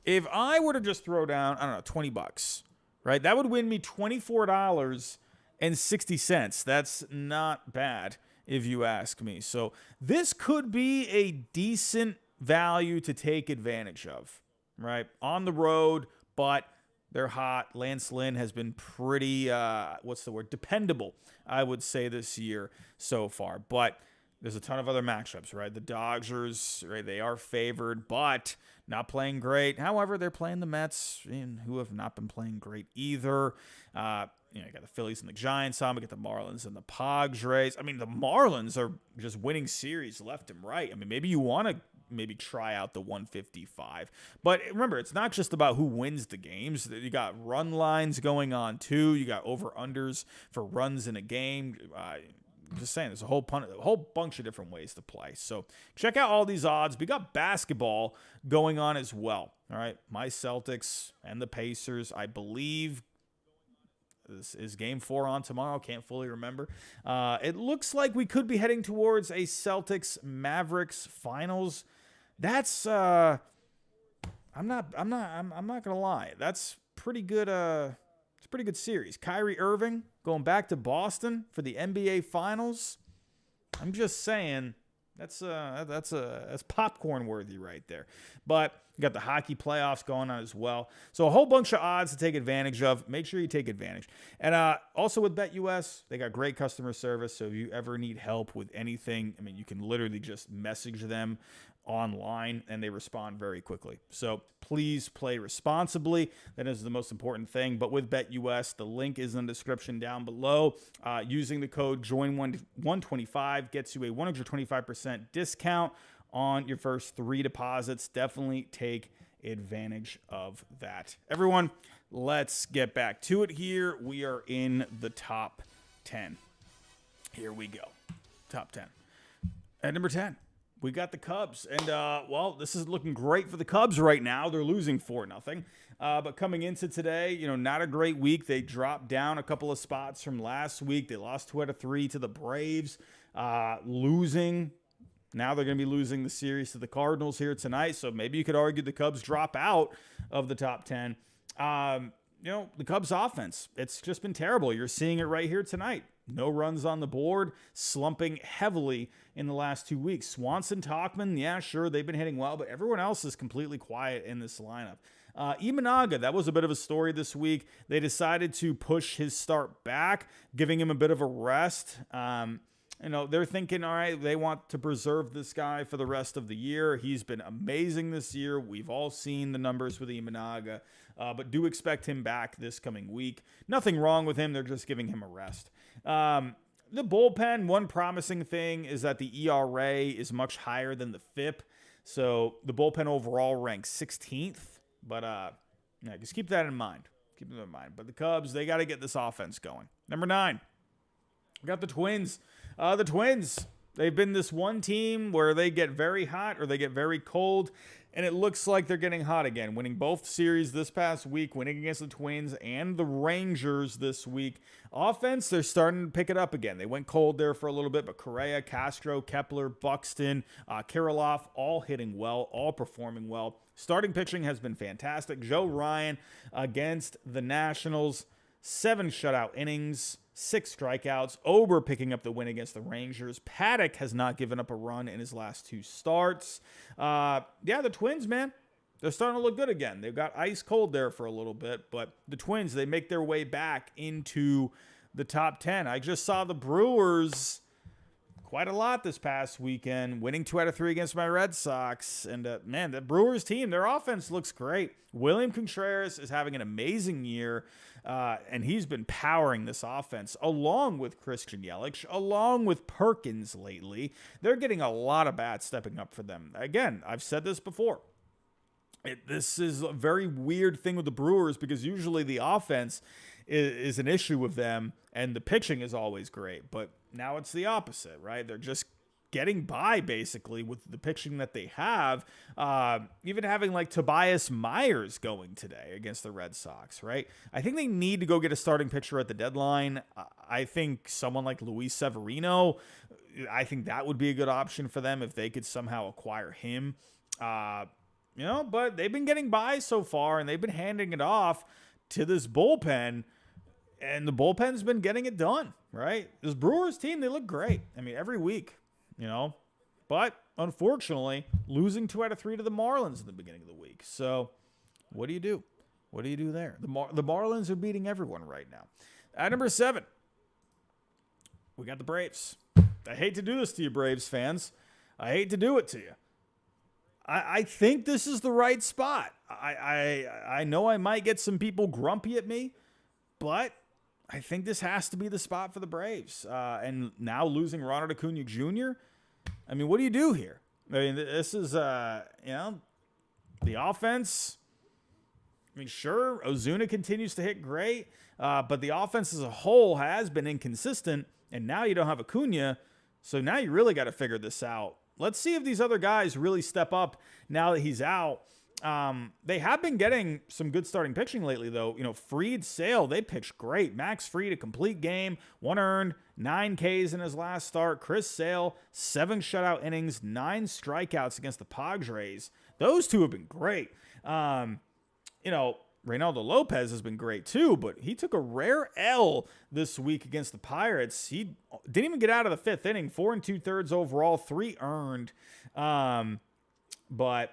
if I were to just throw down, I don't know, $20, right? That would win me $24.60. That's not bad if you ask me. So this could be a decent value to take advantage of, right? On the road, but they're hot. Lance Lynn has been pretty, dependable, I would say, this year so far. But there's a ton of other matchups, right? The Dodgers, right, they are favored, but not playing great. However, they're playing the Mets, who have not been playing great either. You got the Phillies and the Giants on. We got the Marlins and the Padres. I mean, the Marlins are just winning series left and right. I mean, maybe you want to try out the 155. But remember, it's not just about who wins the games. You got run lines going on, too. You got over-unders for runs in a game. Just saying, there's a whole bunch of different ways to play. So check out all these odds. We got basketball going on as well. All right, my Celtics and the Pacers, I believe. This is game 4 on tomorrow. Can't fully remember. It looks like we could be heading towards a Celtics Mavericks finals. That's I'm not gonna lie. That's pretty good. It's a pretty good series. Kyrie Irving going back to Boston for the NBA Finals. I'm just saying that's popcorn worthy right there. But you got the hockey playoffs going on as well. So a whole bunch of odds to take advantage of. Make sure you take advantage. And also with BetUS, they got great customer service. So if you ever need help with anything, I mean, you can literally just message them online and they respond very quickly. So please play responsibly. That is the most important thing. But with BetUS, the link is in the description down below. Using the code JOIN125 gets you a 125% discount on your first 3 deposits. Definitely take advantage of that. Everyone, let's get back to it here. We are in the top 10. Here we go. Top 10. At number 10, we got the Cubs. And, this is looking great for the Cubs right now. They're losing 4-0. But coming into today, not a great week. They dropped down a couple of spots from last week. They lost 2 out of 3 to the Braves, losing. Now they're going to be losing the series to the Cardinals here tonight. So maybe you could argue the Cubs drop out of the top 10. the Cubs offense, it's just been terrible. You're seeing it right here tonight. No runs on the board, slumping heavily in the last 2 weeks. Swanson, Tauchman, yeah, sure, they've been hitting well, but everyone else is completely quiet in this lineup. Imanaga, that was a bit of a story this week. They decided to push his start back, giving him a bit of a rest. They're thinking, all right, they want to preserve this guy for the rest of the year. He's been amazing this year. We've all seen the numbers with Imanaga, but do expect him back this coming week. Nothing wrong with him. They're just giving him a rest. The bullpen, one promising thing is that the ERA is much higher than the FIP. So the bullpen overall ranks 16th. But just keep that in mind. Keep that in mind. But the Cubs, they got to get this offense going. Number 9, we got the Twins. The Twins, they've been this one team where they get very hot or they get very cold, and it looks like they're getting hot again, winning both series this past week, winning against the Twins and the Rangers this week. Offense, they're starting to pick it up again. They went cold there for a little bit, but Correa, Castro, Kepler, Buxton, Kirilloff, all hitting well, all performing well. Starting pitching has been fantastic. Joe Ryan against the Nationals, 7 shutout innings, 6 strikeouts. Ober picking up the win against the Rangers. Paddock has not given up a run in his last 2 starts. The Twins, man, they're starting to look good again. They've got ice cold there for a little bit, but the Twins, they make their way back into the top 10. I just saw the Brewers quite a lot this past weekend, winning 2 out of 3 against my Red Sox. And, the Brewers team, their offense looks great. William Contreras is having an amazing year, and he's been powering this offense, along with Christian Yelich, along with Perkins lately. They're getting a lot of bats stepping up for them. Again, I've said this before. This is a very weird thing with the Brewers because usually the offense is an issue with them, and the pitching is always great. But now it's the opposite, right? They're just getting by, basically, with the pitching that they have. Even having, like, Tobias Myers going today against the Red Sox, right? I think they need to go get a starting pitcher at the deadline. I think someone like Luis Severino, I think that would be a good option for them if they could somehow acquire him. But they've been getting by so far, and they've been handing it off to this bullpen, and the bullpen's been getting it done, right? This Brewers team, they look great. I mean, every week, But, unfortunately, losing 2 out of 3 to the Marlins in the beginning of the week. So, what do you do? What do you do there? The Marlins are beating everyone right now. At number 7, we got the Braves. I hate to do this to you, Braves fans. I hate to do it to you. I think this is the right spot. I know I might get some people grumpy at me, but I think this has to be the spot for the Braves. And now losing Ronald Acuna Jr., I mean, what do you do here? I mean, this is, the offense. I mean, sure, Ozuna continues to hit great, but the offense as a whole has been inconsistent, and now you don't have Acuna, so now you really got to figure this out. Let's see if these other guys really step up now that he's out. They have been getting some good starting pitching lately, though. Fried, Sale, they pitched great. Max Fried, a complete game, 1 earned, 9 Ks in his last start. Chris Sale, 7 shutout innings, 9 strikeouts against the Padres. Those 2 have been great. Reynaldo Lopez has been great too, but he took a rare L this week against the Pirates. He didn't even get out of the 5th inning, 4 2/3 overall, 3 earned. But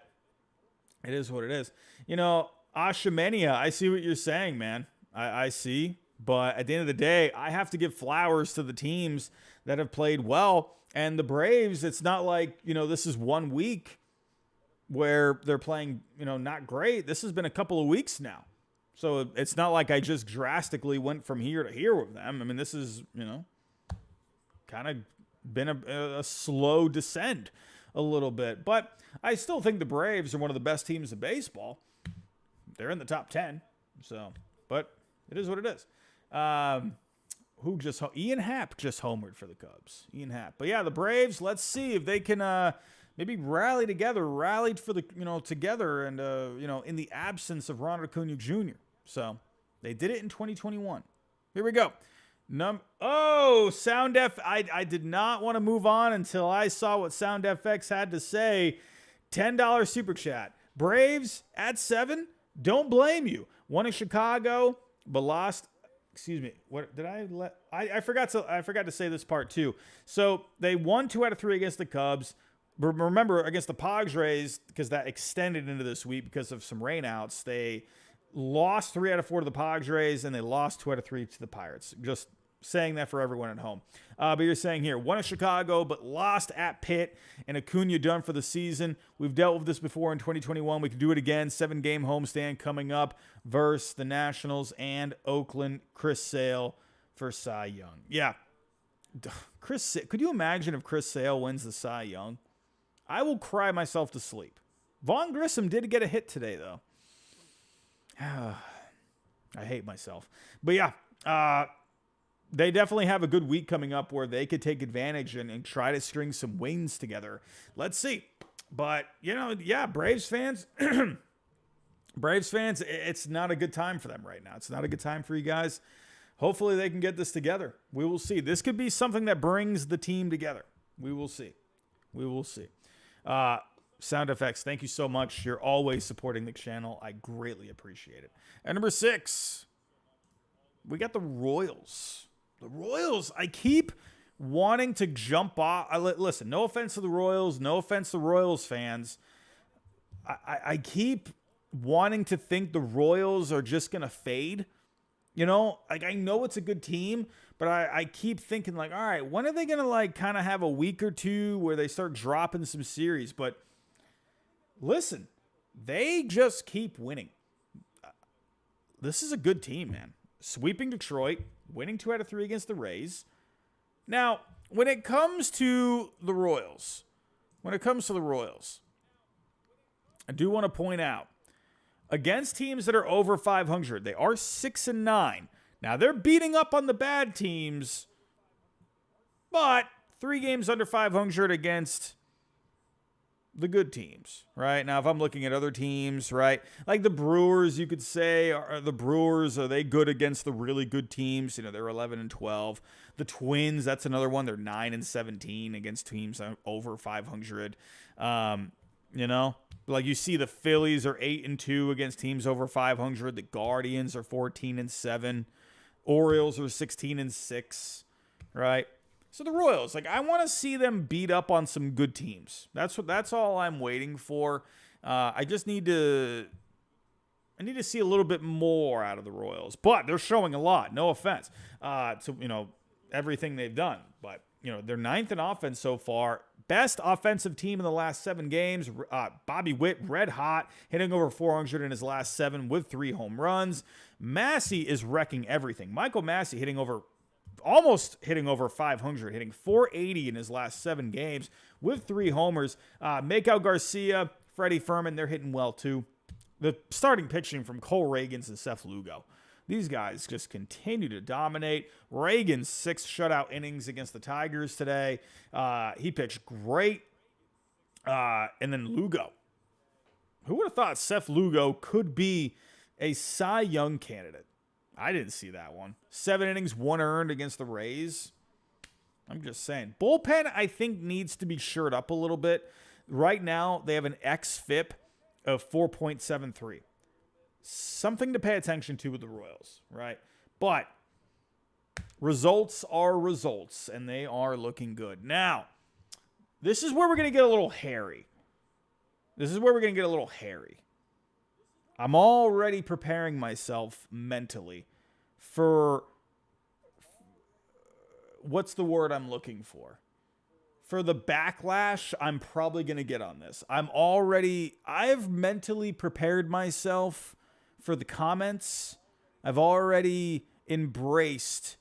it is what it is. Ashimenia, I see what you're saying, man. I see. But at the end of the day, I have to give flowers to the teams that have played well. And the Braves, it's not like, this is 1 week where they're playing, not great. This has been a couple of weeks now. So it's not like I just drastically went from here to here with them. I mean, this is, kind of been a slow descent a little bit. But I still think the Braves are one of the best teams in baseball. They're in the top 10. So, but it is what it is. Ian Happ just homered for the Cubs. Ian Happ. But yeah, the Braves, let's see if they can maybe rallied for the, together and, in the absence of Ronald Acuna Jr. So they did it in 2021. Here we go. Sound F. I did not want to move on until I saw what Sound FX had to say. $10 super chat. Braves at 7. Don't blame you. Won in Chicago, but lost. Excuse me. What did I let? I forgot to say this part too. So they won 2 out of 3 against the Cubs. Remember, against the Padres, because that extended into this week because of some rainouts, they lost 3 out of 4 to the Padres, and they lost 2 out of 3 to the Pirates. Just saying that for everyone at home. But you're saying here, won in Chicago, but lost at Pitt, and Acuna done for the season. We've dealt with this before in 2021. We can do it again. 7-game homestand coming up versus the Nationals and Oakland. Chris Sale for Cy Young. Yeah. Could you imagine if Chris Sale wins the Cy Young? I will cry myself to sleep. Vaughn Grissom did get a hit today, though. I hate myself. But yeah, they definitely have a good week coming up where they could take advantage and try to string some wins together. Let's see. But, yeah, Braves fans, it's not a good time for them right now. It's not a good time for you guys. Hopefully they can get this together. We will see. This could be something that brings the team together. We will see. We will see. Sound effects, thank you so much. You're always supporting the channel. I greatly appreciate it. And number 6, we got the Royals. The Royals, I keep wanting to jump off. Listen, no offense to the Royals. No offense to Royals fans. I keep wanting to think the Royals are just going to fade. I know it's a good team, but I keep thinking all right, when are they going to kind of have a week or two where they start dropping some series? But listen, they just keep winning. This is a good team, man. Sweeping Detroit, winning 2 out of 3 against the Rays. Now, when it comes to the Royals, I do want to point out, against teams that are over 500, they are 6-9. Now, they're beating up on the bad teams, but 3 games under 500 against the good teams, right? Now, if I'm looking at other teams, right, like the Brewers, you could say, are they good against the really good teams? They're 11-12. The Twins, that's another one. They're 9-17 against teams over 500. Like you see the Phillies are 8-2 against teams over 500. The Guardians are 14-7. Orioles are 16-6, right? So the Royals, I want to see them beat up on some good teams. That's all I'm waiting for. I just need to see a little bit more out of the Royals. But they're showing a lot. No offense to everything they've done. But they're 9th in offense so far. Best offensive team in the last 7 games. Bobby Witt, red hot, hitting over 400 in his last 7 with 3 home runs. Massey is wrecking everything. Michael Massey almost hitting over 500, hitting 480 in his last 7 games with 3 homers. Makeout Garcia, Freddie Fermin, they're hitting well too. The starting pitching from Cole Reagans and Seth Lugo. These guys just continue to dominate. Reagan's 6 shutout innings against the Tigers today. He pitched great. And then Lugo. Who would have thought Seth Lugo could be a Cy Young candidate? I didn't see that one. 7 innings, 1 earned against the Rays. I'm just saying. Bullpen, I think, needs to be shored up a little bit. Right now, they have an xFIP of 4.73. Something to pay attention to with the Royals, right? But results are results, and they are looking good. Now, this is where we're going to get a little hairy. I'm already preparing myself mentally for what's the word I'm looking for? For the backlash I'm probably going to get on this. I've mentally prepared myself for the comments. I've already embraced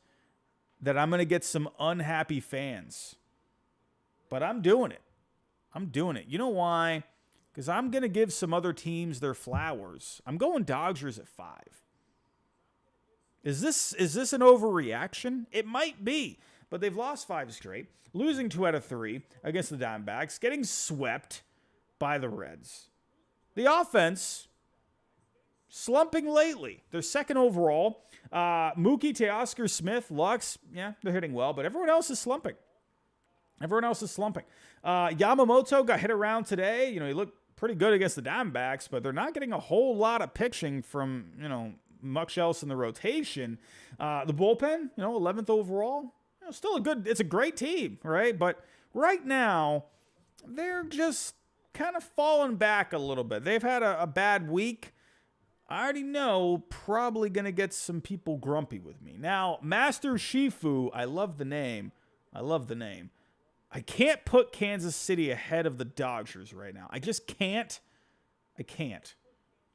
that I'm going to get some unhappy fans. But I'm doing it. You know why? Because I'm going to give some other teams their flowers. I'm going Dodgers at 5. Is this an overreaction? It might be. But they've lost 5 straight. Losing 2 out of 3 against the Diamondbacks. Getting swept by the Reds. The offense slumping lately. They're 2nd overall. Mookie, Teoscar, Smith, Lux, yeah, they're hitting well. But everyone else is slumping. Yamamoto got hit around today. He looked pretty good against the Diamondbacks, but they're not getting a whole lot of pitching from, much else in the rotation. The bullpen, 11th overall, still it's a great team, right? But right now, they're just kind of falling back a little bit. They've had a bad week. I already know, probably going to get some people grumpy with me. Now, Master Shifu, I love the name. I can't put Kansas City ahead of the Dodgers right now. I just can't. I can't.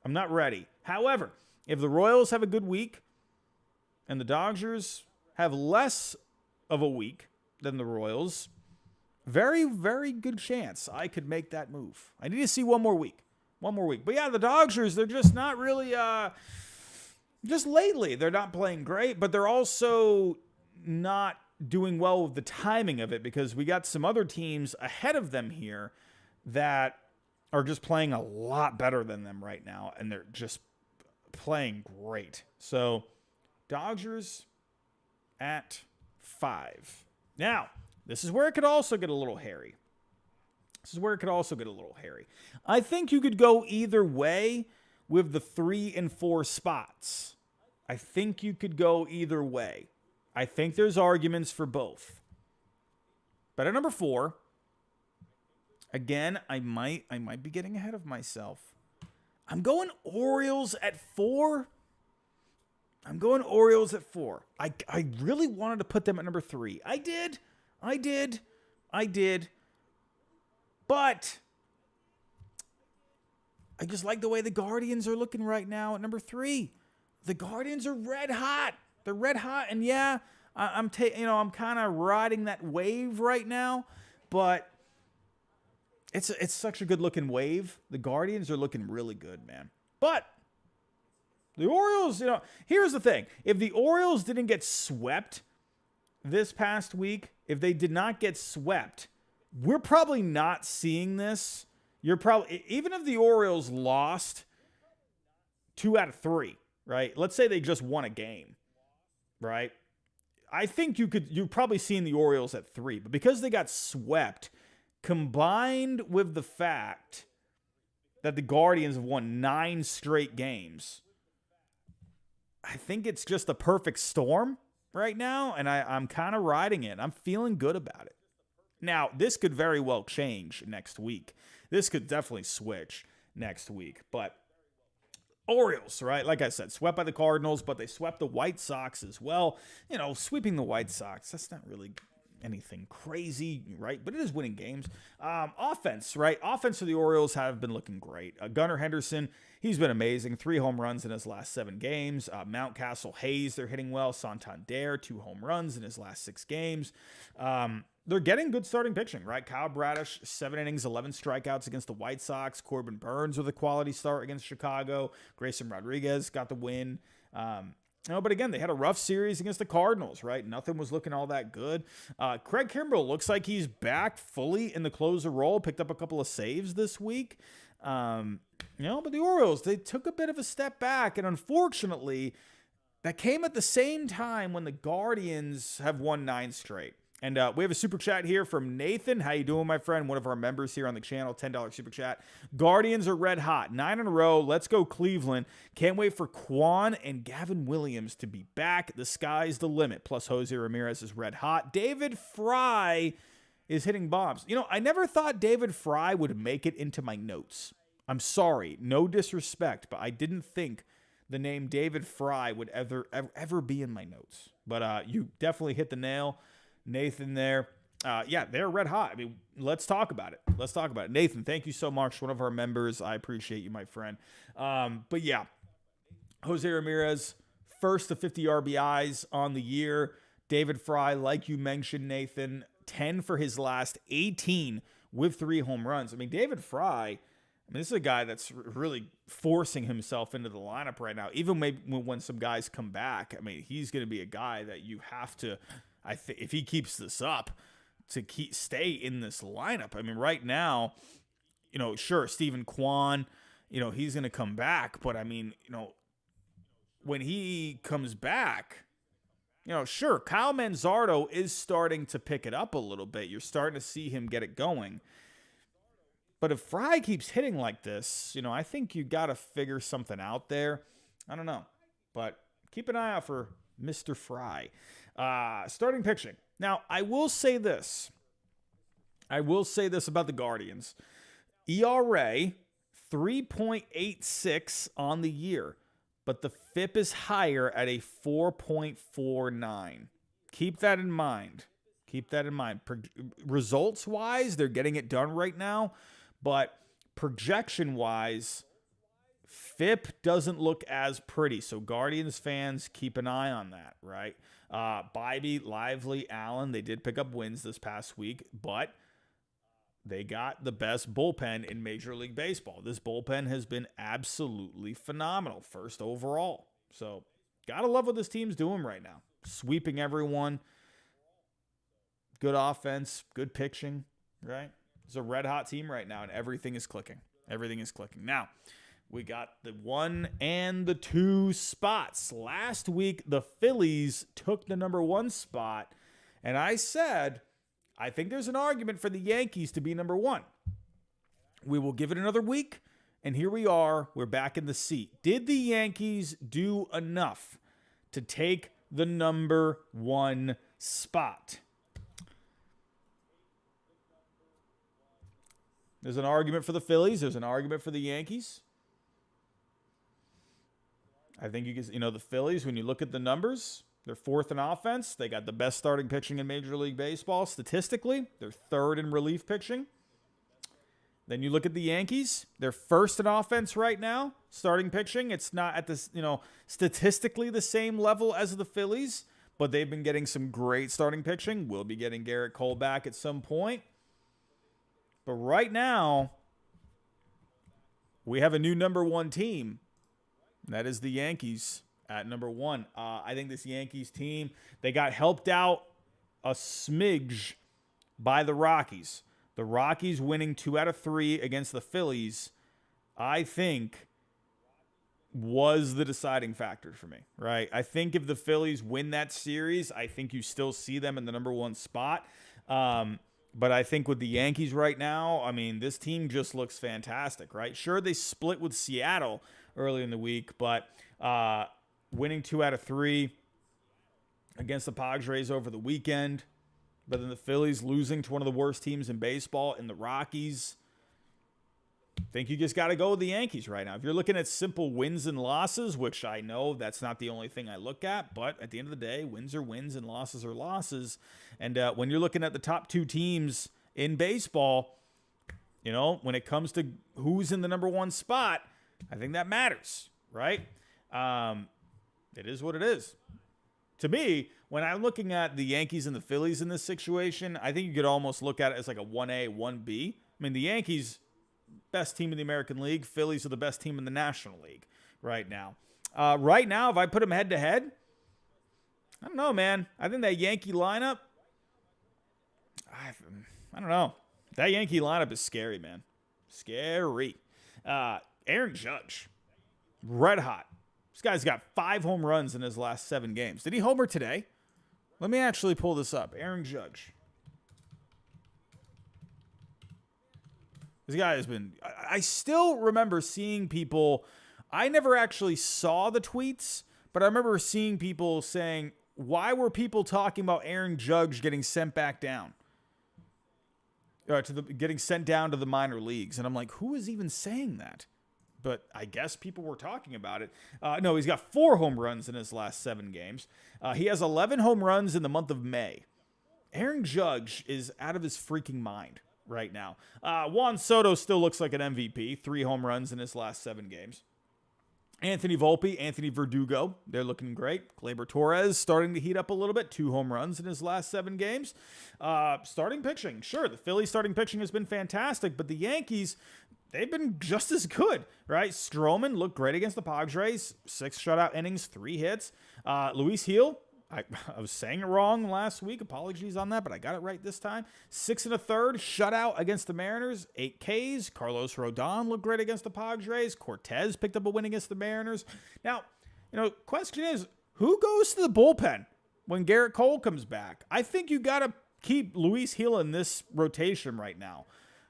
I'm not ready. However, if the Royals have a good week and the Dodgers have less of a week than the Royals, very, very good chance I could make that move. I need to see one more week. But yeah, the Dodgers, they're just not really, just lately, they're not playing great, but they're also not doing well with the timing of it because we got some other teams ahead of them here that are just playing a lot better than them right now, and they're just playing great. So, Dodgers at 5. Now, this is where it could also get a little hairy. I think you could go either way with the 3 and 4 spots. I think you could go either way. I think there's arguments for both. But at number 4, again, I might be getting ahead of myself. I'm going Orioles at 4. I really wanted to put them at number 3. I did. But I just like the way the Guardians are looking right now at number 3. The Guardians are red hot. They're red hot, and yeah, I'm kind of riding that wave right now, but it's such a good looking wave. The Guardians are looking really good, man. But the Orioles, here's the thing: if the Orioles didn't get swept this past week, if they did not get swept, we're probably not seeing this. Even if the Orioles lost 2 out of 3, right? Let's say they just won a game, right? I think you've probably seen the Orioles at 3, but because they got swept, combined with the fact that the Guardians have won 9 straight games, I think it's just a perfect storm right now, and I'm kind of riding it. I'm feeling good about it. Now, this could very well change next week. This could definitely switch next week. But Orioles, right? Like I said, swept by the Cardinals, but they swept the White Sox as well. Sweeping the White Sox, that's not really anything crazy, right? But it is winning games. Offense, right? Offense for the Orioles have been looking great. Gunnar Henderson, he's been amazing. 3 home runs in his last 7 games. Mountcastle, Hayes, they're hitting well. Santander, 2 home runs in his last 6 games. They're getting good starting pitching, right? Kyle Bradish, 7 innings, 11 strikeouts against the White Sox. Corbin Burns with a quality start against Chicago. Grayson Rodriguez got the win. But again, they had a rough series against the Cardinals, right? Nothing was looking all that good. Craig Kimbrell looks like he's back fully in the closer role. Picked up a couple of saves this week. But the Orioles, they took a bit of a step back, and unfortunately, that came at the same time when the Guardians have won 9 straight. And we have a super chat here from Nathan. How you doing, my friend? One of our members here on the channel, $10 super chat. Guardians are red hot. 9 in a row. Let's go Cleveland. Can't wait for Quan and Gavin Williams to be back. The sky's the limit. Plus, Jose Ramirez is red hot. David Fry is hitting bombs. I never thought David Fry would make it into my notes. I'm sorry. No disrespect, but I didn't think the name David Fry would ever be in my notes. But you definitely hit the nail, Nathan, there. They're red hot. I mean, let's talk about it. Nathan, thank you so much. One of our members. I appreciate you, my friend. But yeah, Jose Ramirez, first to 50 RBIs on the year. David Fry, like you mentioned, Nathan, 10 for his last 18 with 3 home runs. I mean, David Fry, this is a guy that's really forcing himself into the lineup right now. Even maybe when some guys come back, he's going to be a guy that you have to, if he keeps this up, to stay in this lineup. Right now, sure, Stephen Kwan, he's going to come back. But, when he comes back, sure, Kyle Manzardo is starting to pick it up a little bit. You're starting to see him get it going. But if Fry keeps hitting like this, I think you got to figure something out there. I don't know. But keep an eye out for Mr. Fry. Starting pitching. Now, I will say this about the Guardians. ERA, 3.86 on the year, but the FIP is higher at a 4.49. Keep that in mind. Results-wise, they're getting it done right now, but projection-wise, FIP doesn't look as pretty. So Guardians fans, keep an eye on that, right? Bybee, Lively, Allen, they did pick up wins this past week, but they got the best bullpen in Major League Baseball. This bullpen has been absolutely phenomenal, first overall. So gotta love what this team's doing right now. Sweeping everyone. Good offense, good pitching, right? It's a red-hot team right now, and everything is clicking. Now, we got the 1 and the 2 spots. Last week, the Phillies took the number 1 spot, and I said, I think there's an argument for the Yankees to be number 1. We will give it another week, and here we are. We're back in the seat. Did the Yankees do enough to take the number 1 spot? There's an argument for the Phillies. There's an argument for the Yankees. I think the Phillies, when you look at the numbers, they're 4th in offense. They got the best starting pitching in Major League Baseball. Statistically, they're 3rd in relief pitching. Then you look at the Yankees. They're 1st in offense right now, starting pitching. It's not at this, statistically the same level as the Phillies, but they've been getting some great starting pitching. We'll be getting Garrett Cole back at some point. But right now, we have a new number 1 team. And that is the Yankees at number 1. I think this Yankees team, they got helped out a smidge by the Rockies. The Rockies winning 2 out of 3 against the Phillies, I think, was the deciding factor for me, right? I think if the Phillies win that series, I think you still see them in the number 1 spot. But I think with the Yankees right now, this team just looks fantastic, right? Sure, they split with Seattle early in the week, but winning 2 out of 3 against the Padres over the weekend, but then the Phillies losing to one of the worst teams in baseball in the Rockies. I think you just got to go with the Yankees right now. If you're looking at simple wins and losses, which I know that's not the only thing I look at, but at the end of the day, wins are wins and losses are losses. And when you're looking at the top 2 teams in baseball, when it comes to who's in the number 1 spot, I think that matters, right? It is what it is. To me, when I'm looking at the Yankees and the Phillies in this situation, I think you could almost look at it as like a 1A, 1B. The Yankees, best team in the American League. Phillies are the best team in the National League right now. If I put them head-to-head, I don't know, man. I think that Yankee lineup, I don't know. That Yankee lineup is scary, man. Scary. Aaron Judge, red hot. This guy's got 5 home runs in his last 7 games. Did he homer today? Let me actually pull this up. Aaron Judge. This guy has been... I still remember seeing people... I never actually saw the tweets, but I remember seeing people saying, why were people talking about Aaron Judge getting sent back down? Getting sent down to the minor leagues. And I'm like, who is even saying that? But I guess people were talking about it. No, he's got 4 home runs in his last 7 games. He has 11 home runs in the month of May. Aaron Judge is out of his freaking mind right now. Juan Soto still looks like an MVP. 3 home runs in his last 7 games. Anthony Volpe, Anthony Verdugo, they're looking great. Gleyber Torres starting to heat up a little bit. 2 home runs in his last 7 games. Starting pitching, sure, the Phillies starting pitching has been fantastic, but the Yankees, they've been just as good, right? Stroman looked great against the Padres. 6 shutout innings, 3 hits. Luis Gil, I was saying it wrong last week. Apologies on that, but I got it right this time. 6 1/3 shutout against the Mariners. 8 Ks. Carlos Rodon looked great against the Padres. Cortez picked up a win against the Mariners. Now, question is, who goes to the bullpen when Garrett Cole comes back? I think you got to keep Luis Gil in this rotation right now.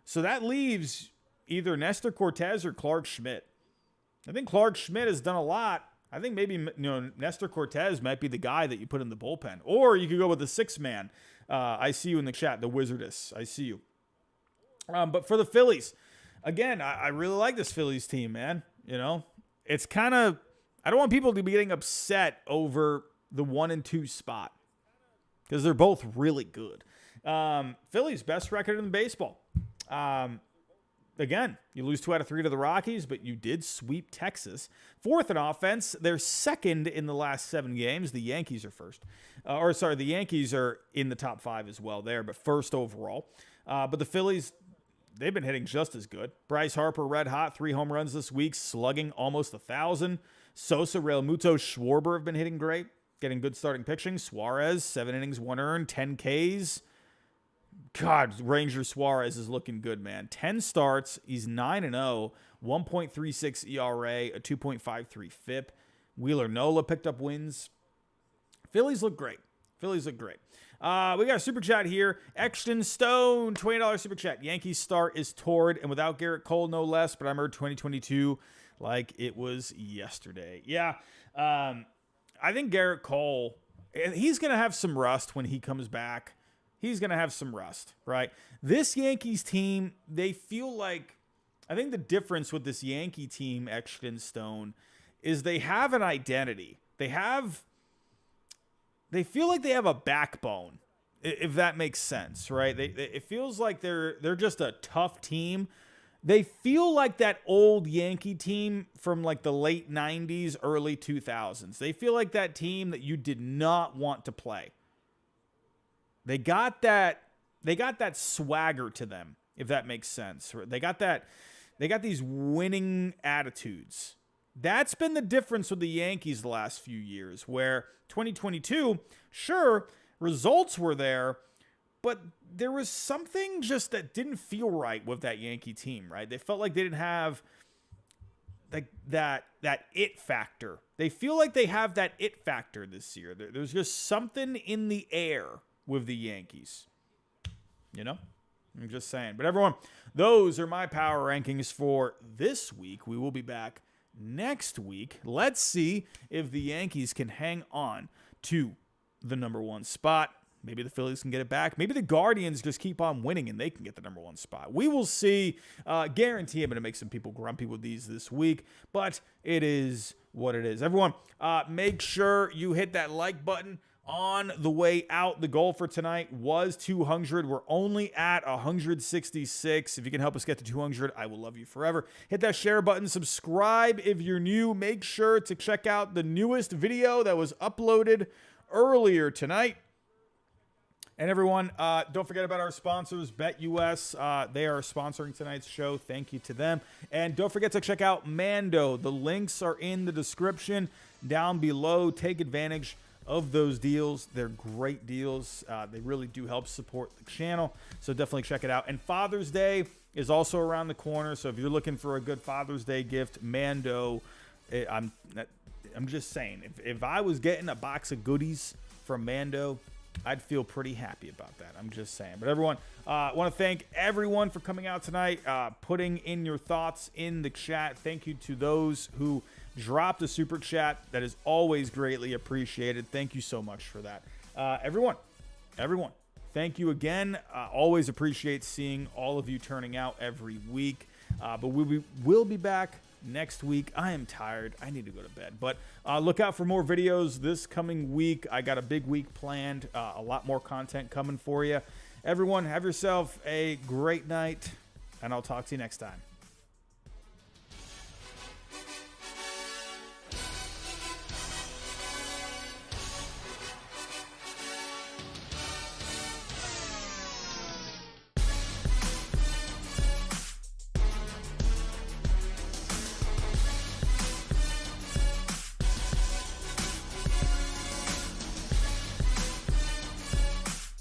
So that leaves either Nestor Cortez or Clark Schmidt. I think Clark Schmidt has done a lot. I think maybe Nestor Cortez might be the guy that you put in the bullpen. Or you could go with the 6-man. I see you in the chat, the Wizardess. I see you. But for the Phillies, again, I really like this Phillies team, man. It's kind of, I don't want people to be getting upset over the 1 and 2 spot because they're both really good. Phillies, best record in baseball. Again, you lose 2 out of 3 to the Rockies, but you did sweep Texas. 4th in offense. They're 2nd in the last 7 games. The Yankees are first. The Yankees are in the top 5 as well there, but first overall. But the Phillies, they've been hitting just as good. Bryce Harper, red hot, 3 home runs this week, slugging almost 1,000. Sosa, Realmuto, Schwarber have been hitting great, getting good starting pitching. Suarez, 7 innings, 1 earned, 10 Ks. God, Ranger Suarez is looking good, man. 10 starts. He's 9-0, 1.36 ERA, a 2.53 FIP. Wheeler Nola picked up wins. Phillies look great. We got a super chat here. Exton Stone, $20 super chat. Yankees start is torrid and without Garrett Cole, no less, but I remember 2022 like it was yesterday. Yeah, I think Garrett Cole, he's going to have some rust when he comes back. He's going to have some rust, right? This Yankees team, they feel like, I think the difference with this Yankee team, Exton Stone, is they have an identity. They feel like they have a backbone, if that makes sense, right? It feels like they're just a tough team. They feel like that old Yankee team from like the late 90s, early 2000s. They feel like that team that you did not want to play. They got that swagger to them, if that makes sense. They got these winning attitudes. That's been the difference with the Yankees the last few years, where 2022, sure, results were there, but there was something just that didn't feel right with that Yankee team, right? They felt like they didn't have that it factor. They feel like they have that it factor this year. There's just something in the air with the Yankees. I'm just saying. But everyone, those are my power rankings for this week. We will be back next week. Let's see if the Yankees can hang on to the number 1 spot. Maybe the Phillies can get it back. Maybe the Guardians just keep on winning and they can get the number 1 spot. We will see. Guarantee I'm going to make some people grumpy with these this week, but it is what it is. Everyone, make sure you hit that like button on the way out. The goal for tonight was 200. We're only at 166. If you can help us get to 200, I will love you forever. Hit that share button. Subscribe if you're new. Make sure to check out the newest video that was uploaded earlier tonight. And everyone, don't forget about our sponsors, BetUS. They are sponsoring tonight's show. Thank you to them. And don't forget to check out Mando. The links are in the description down below. Take advantage of those deals. They're great deals. They really do help support the channel. So definitely check it out. And Father's Day is also around the corner. So if you're looking for a good Father's Day gift, Mando, I'm just saying, if I was getting a box of goodies from Mando, I'd feel pretty happy about that. I'm just saying. But everyone, I want to thank everyone for coming out tonight, putting in your thoughts in the chat. Thank you to those who dropped a super chat. That is always greatly appreciated. Thank you so much for that. Everyone, thank you again. Always appreciate seeing all of you turning out every week. But we'll be back next week. I am tired. I need to go to bed. But look out for more videos this coming week. I got a big week planned. A lot more content coming for you. Everyone, have yourself a great night, and I'll talk to you next time.